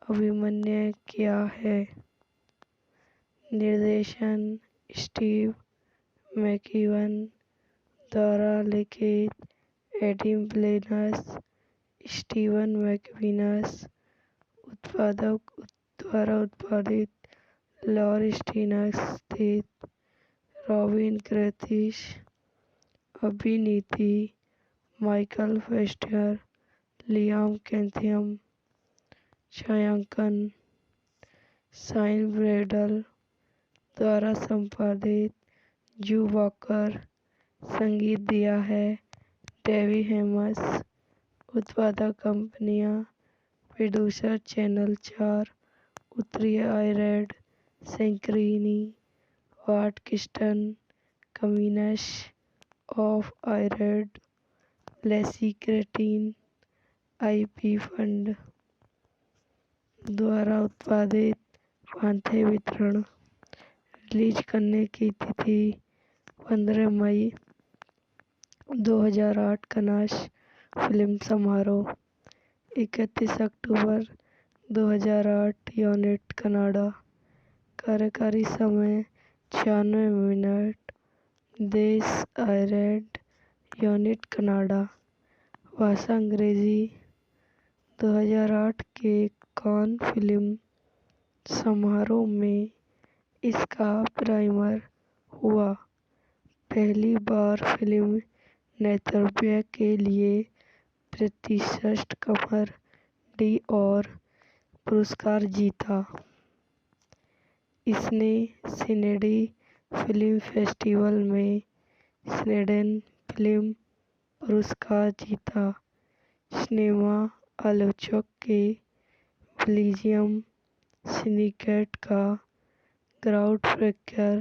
अभिनय किया है। निर्देशन स्टीव मैकइवन द्वारा लिखित एडम ब्लेनस, स्टीवन मैकविनस द्वारा उत्पादित, लॉर स्टीनस स्थित, रॉबिन ग्रथिस अभिनीति, माइकल फेस्टर, लियाम कैथम छायांकन, शाइन ब्रैडल द्वारा संपादित, जू वॉकर संगीत दिया है, डेवी हेमस उत्पादक कंपनियां, प्रोड्यूसर चैनल 4, उत्तरी आयरलैंड, सेंक्रीनी, वाट किस्टन, कम्युनिस ऑफ आयरलैंड, लेसी क्रेटिन, आईपी फंड द्वारा उत्पादित, पांथे वितरण। रिलीज करने की तिथि 15 मई 2008, कनास फिल्म समारोह 31 अक्टूबर 2008, यूनिट कनाडा। कार्यकारी समय 96 मिनट। देश आयरलैंड, यूनिट कनाडा। भाषा अंग्रेजी। 2008 के कान फिल्म समारोह में इसका प्रीमियर हुआ। पहली बार फिल्म नेतृत्व के लिए प्रतिष्ठित कमर d'Or पुरस्कार जीता। इसने सिडनी फिल्म फेस्टिवल में स्वीडन फिल्म पुरस्कार जीता। सिनेमा आलोचक के बेल्जियम सिंडिकेट का ग्राउंडब्रेकर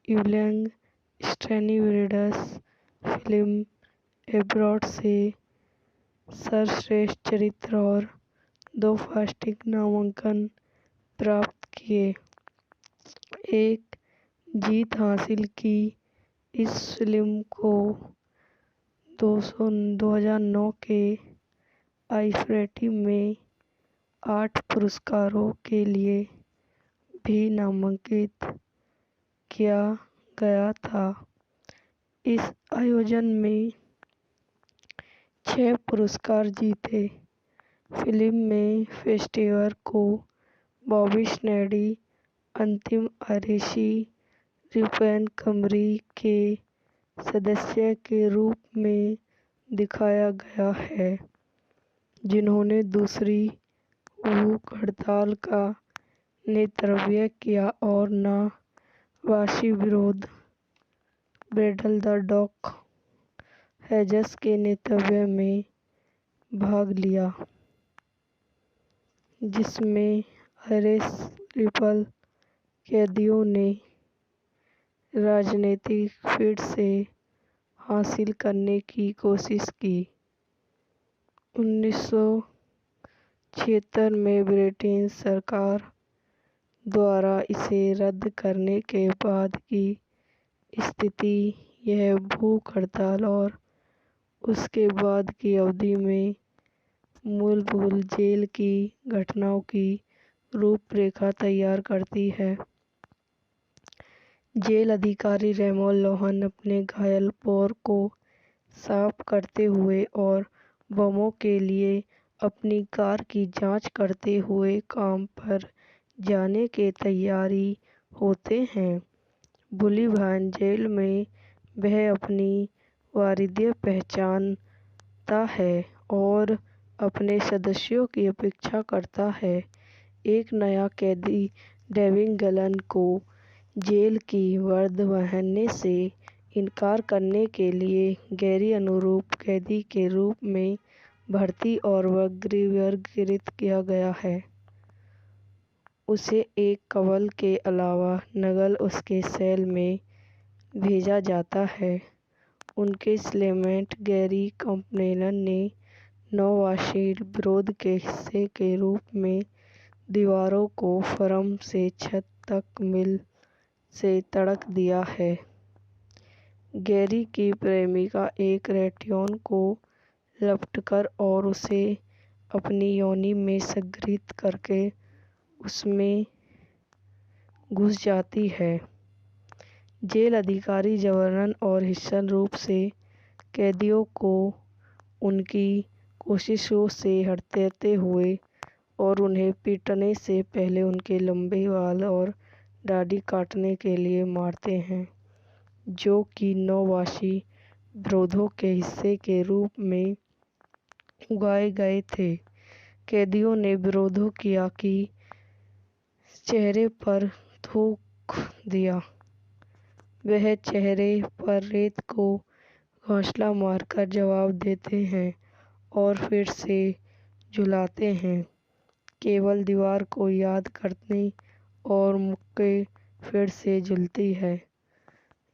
यूलियन स्टैनिवरिडस फिल्म एब्रॉड से सर्वश्रेष्ठ चरित्र और 2 फास्टिक नामांकन प्राप्त किए। एक जीत हासिल की। इस फिल्म को 2009 के आईफेरी में 8 पुरस्कारों के लिए भी नामांकित किया गया था। इस आयोजन में 6 पुरस्कार जीते। फिल्म में फेस्टिवल को बॉबी स्नैडी अंतिम आयरिशी रिपन कंपनी के सदस्य के रूप में दिखाया गया है, जिन्होंने दूसरी भूख हड़ताल का नेतृत्व किया और नाज़ी विरोध बैटल द डॉग हेजस के नेतृत्व में भाग लिया, जिसमें आयरिश रिपन कैदियों ने राजनीतिक फिर से हासिल करने की कोशिश की। 1976 में ब्रिटिश सरकार द्वारा इसे रद्द करने के बाद की स्थिति। यह भूख हड़ताल और उसके बाद की अवधि में मूलभूत जेल की घटनाओं की रूपरेखा तैयार करती है। जेल अधिकारी रेमो लोहान अपने घायल पैर को साफ करते हुए और बमों के लिए अपनी कार की जांच करते हुए काम पर जाने के तैयारी होते हैं। बुलिभान जेल में वह अपनी वारियत पहचानता है और अपने सदस्यों की अपेक्षा करता है। एक नया कैदी डेविड गलन को जेल की वर्दी पहनने से इनकार करने के लिए गैर अनुरूप कैदी के रूप में भर्ती और वर्गीकृत किया गया है। उसे एक कवल के अलावा नगल उसके सेल में भेजा जाता है। उनके स्लेमेंट गैरी कंपनेलन ने नौवासी विरोध के हिस्से के रूप में दीवारों को फर्म से छत तक मिल से तड़क दिया है। गैरी की प्रेमिका एक रेटियोन को लपटकर और उसे अपनी योनि में संग्रहित करके उसमें घुस जाती है। जेल अधिकारी जबरन और हिंसक रूप से कैदियों को उनकी कोशिशों से हटाते हुए और उन्हें पीटने से पहले उनके लंबे बाल और दाढ़ी काटने के लिए मारते हैं, जो कि नौवासी विरोधों के हिस्से के रूप में उगाए गए थे। कैदियों ने विरोध किया कि चेहरे पर थूक दिया। वह चेहरे पर रेत को घोंसला मारकर जवाब देते हैं और फिर से झुलाते हैं, केवल दीवार को याद करने और मुक्के फिर से झूलती है।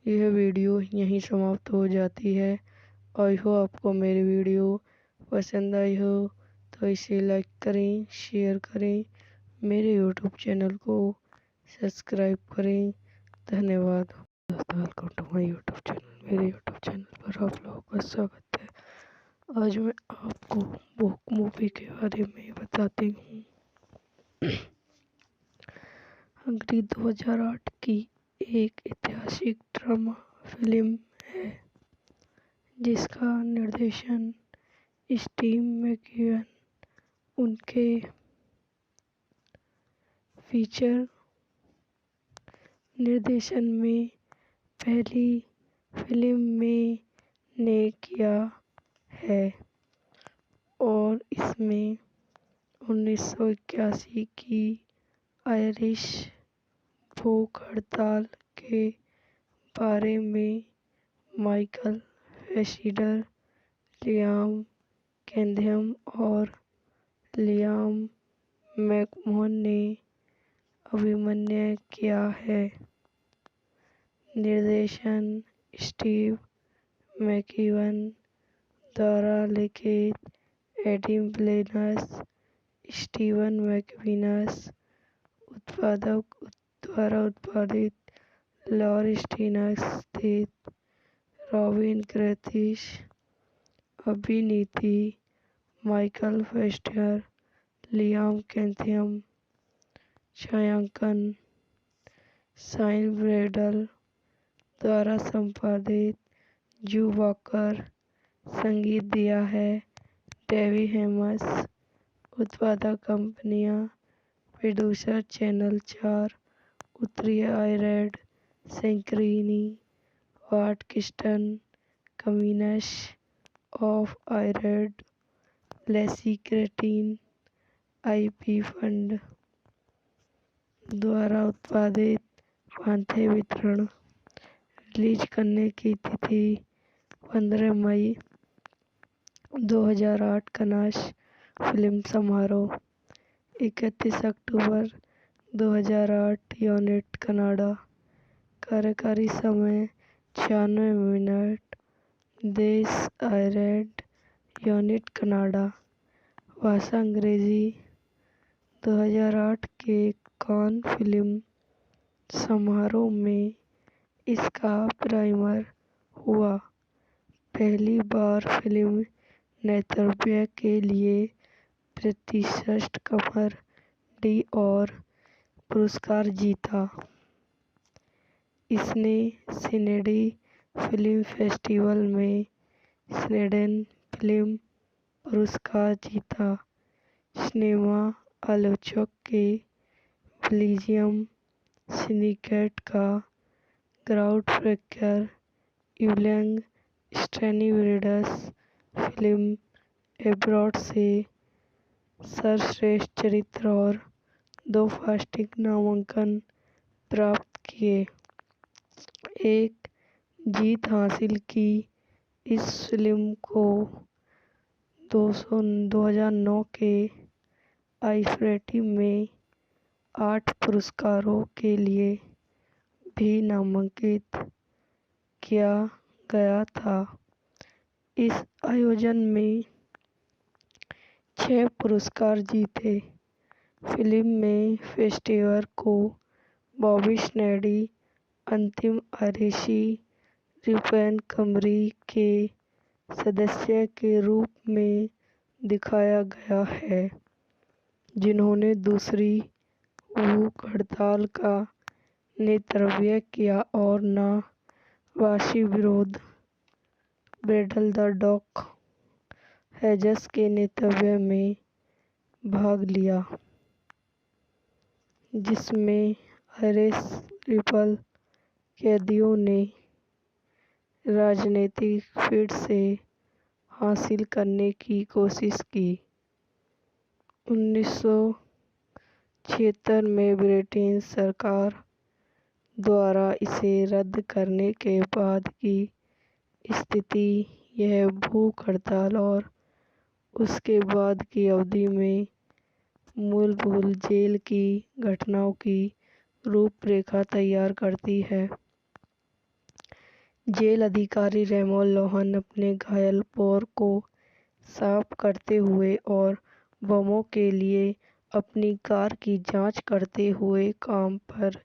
यह वीडियो यहीं समाप्त हो जाती है। आई होप आपको मेरी वीडियो पसंद आई हो तो इसे लाइक करें, शेयर करें, मेरे यूट्यूब चैनल को सब्सक्राइब करें। धन्यवाद। Welcome to my YouTube channel. मेरे यूट्यूब चैनल पर आप लोगों का स्वागत है। आज मैं आपको बुक मूवी के बारे में बताती हूँ। हंगरी 2008 की एक ऐतिहासिक ड्रामा फिल्म है जिसका निर्देशन स्टीव मैकइवन उनके फीचर निर्देशन में पहली फिल्म में ने किया है और इसमें 1981 की आयरिश भूख हड़ताल के बारे में माइकल फैसिडर, लियाम कैथम और लियाम मैकमोहन ने अभिनय किया है। निर्देशन स्टीव मैकइवन द्वारा लिखित एडम ब्लेनस, स्टीवन मैकविनस उत्पादक द्वारा उत्पादित, लॉर स्टीनस स्थित, रॉबिन ग्रैथिस अभिनीति, माइकल फेस्टर, लियाम कैथम छायांकन, साइन ब्रेडल द्वारा संपादित, जू वॉकर संगीत दिया है, डेवी हेमस उत्पादक कंपनियां, प्रोड्यूसर चैनल 4, उत्तरी आयरलैंड, सेंक्रीनी, वाट किस्टन, कम्युनिस ऑफ आयरलैंड, लेसी क्रेटिन, आईपी फंड द्वारा उत्पादित, पांथे वितरण। रिलीज करने की तिथि 15 मई 2008, कनास फिल्म समारोह 31 अक्टूबर 2008, यूनिट कनाडा। कार्यकारी समय 96 मिनट। देश आयरलैंड, यूनिट कनाडा। भाषा अंग्रेजी। 2008 के कान फिल्म समारोह में इसका प्रीमियर हुआ। पहली बार फिल्म नेतृत्व के लिए प्रतिष्ठित कमर डी और पुरस्कार जीता। इसने सिडनी फिल्म फेस्टिवल में स्वीडन फिल्म पुरस्कार जीता। सिनेमा आलोचक के बेल्जियम सिंडिकेट का ग्राउंडब्रेकर यूलियन स्टैनिवरिडस फिल्म एब्रॉड से सर्वश्रेष्ठ चरित्र और 2 फास्टिक नामांकन प्राप्त किए। एक जीत हासिल की। इस फिल्म को 2009 के आईफेटी में 8 पुरस्कारों के लिए भी नामांकित किया गया था। इस आयोजन में 6 पुरस्कार जीते। फिल्म में फेस्टिवल को बॉबी स्नैडी अंतिम अरेसी रिपन कमरी के सदस्य के रूप में दिखाया गया है, जिन्होंने दूसरी भूख हड़ताल का नेतृत्व किया और नावासी विरोध बैटल द डॉक हेजस के नेतृत्व में भाग लिया, जिसमें अरेस्टेबल कैदियों ने राजनीतिक फिर से हासिल करने की कोशिश की। 1976 में ब्रिटिश सरकार द्वारा इसे रद्द करने के बाद की स्थिति यह भूख हड़ताल और उसके बाद की अवधि में मूलभूत जेल की घटनाओं की रूपरेखा तैयार करती है। जेल अधिकारी रेमो लोहान अपने घायल पैर को साफ करते हुए और बमों के लिए अपनी कार की जांच करते हुए काम पर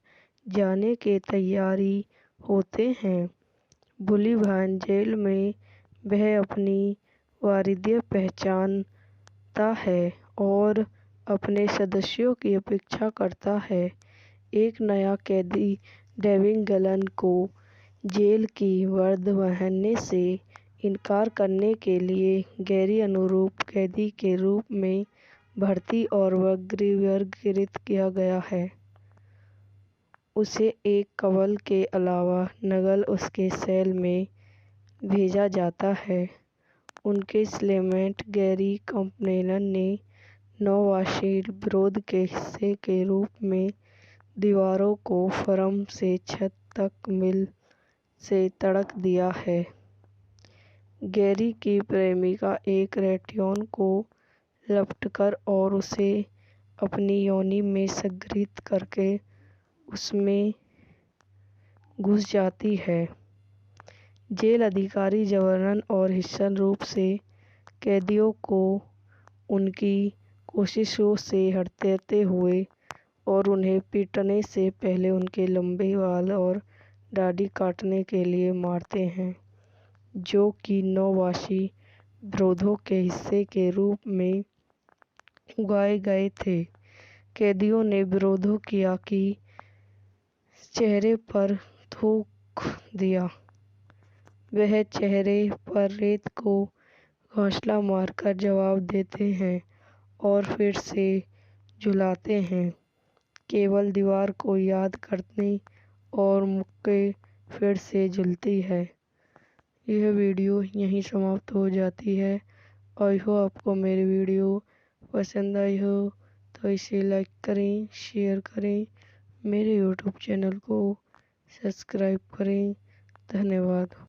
जाने के तैयारी होते हैं। बुलिभान जेल में वह अपनी वारियत पहचानता है और अपने सदस्यों की अपेक्षा करता है। एक नया कैदी डेविड गलन को जेल की वर्दी पहनने से इनकार करने के लिए गैर अनुरूप कैदी के रूप में भर्ती और वर्गीकृत किया गया है। उसे एक कवल के अलावा नकल उसके सेल में भेजा जाता है। उनके सेलमेट गैरी कंपनेलन ने नौवासी विरोध के हिस्से के रूप में दीवारों को फर्म से छत तक मील से तोड़ दिया है। गैरी की प्रेमिका एक रेडियोन को लपटकर और उसे अपनी योनि में संग्रहित करके उसमें घुस जाती है। जेल अधिकारी जबरन और हिंसक रूप से कैदियों को उनकी कोशिशों से हटाते हुए और उन्हें पीटने से पहले उनके लंबे बाल और दाढ़ी काटने के लिए मारते हैं, जो कि नौवासी विरोधों के हिस्से के रूप में उगाए गए थे। कैदियों ने विरोध किया कि चेहरे पर थूक दिया। वह चेहरे पर रेत को घोंसला मारकर जवाब देते हैं और फिर से झुलाते हैं, केवल दीवार को याद करने और मुक्के फिर से झूलती है। यह वीडियो यहीं समाप्त हो जाती है। आई होप आपको मेरी वीडियो पसंद आई हो तो इसे लाइक करें, शेयर करें, मेरे यूट्यूब चैनल को सब्सक्राइब करें। धन्यवाद।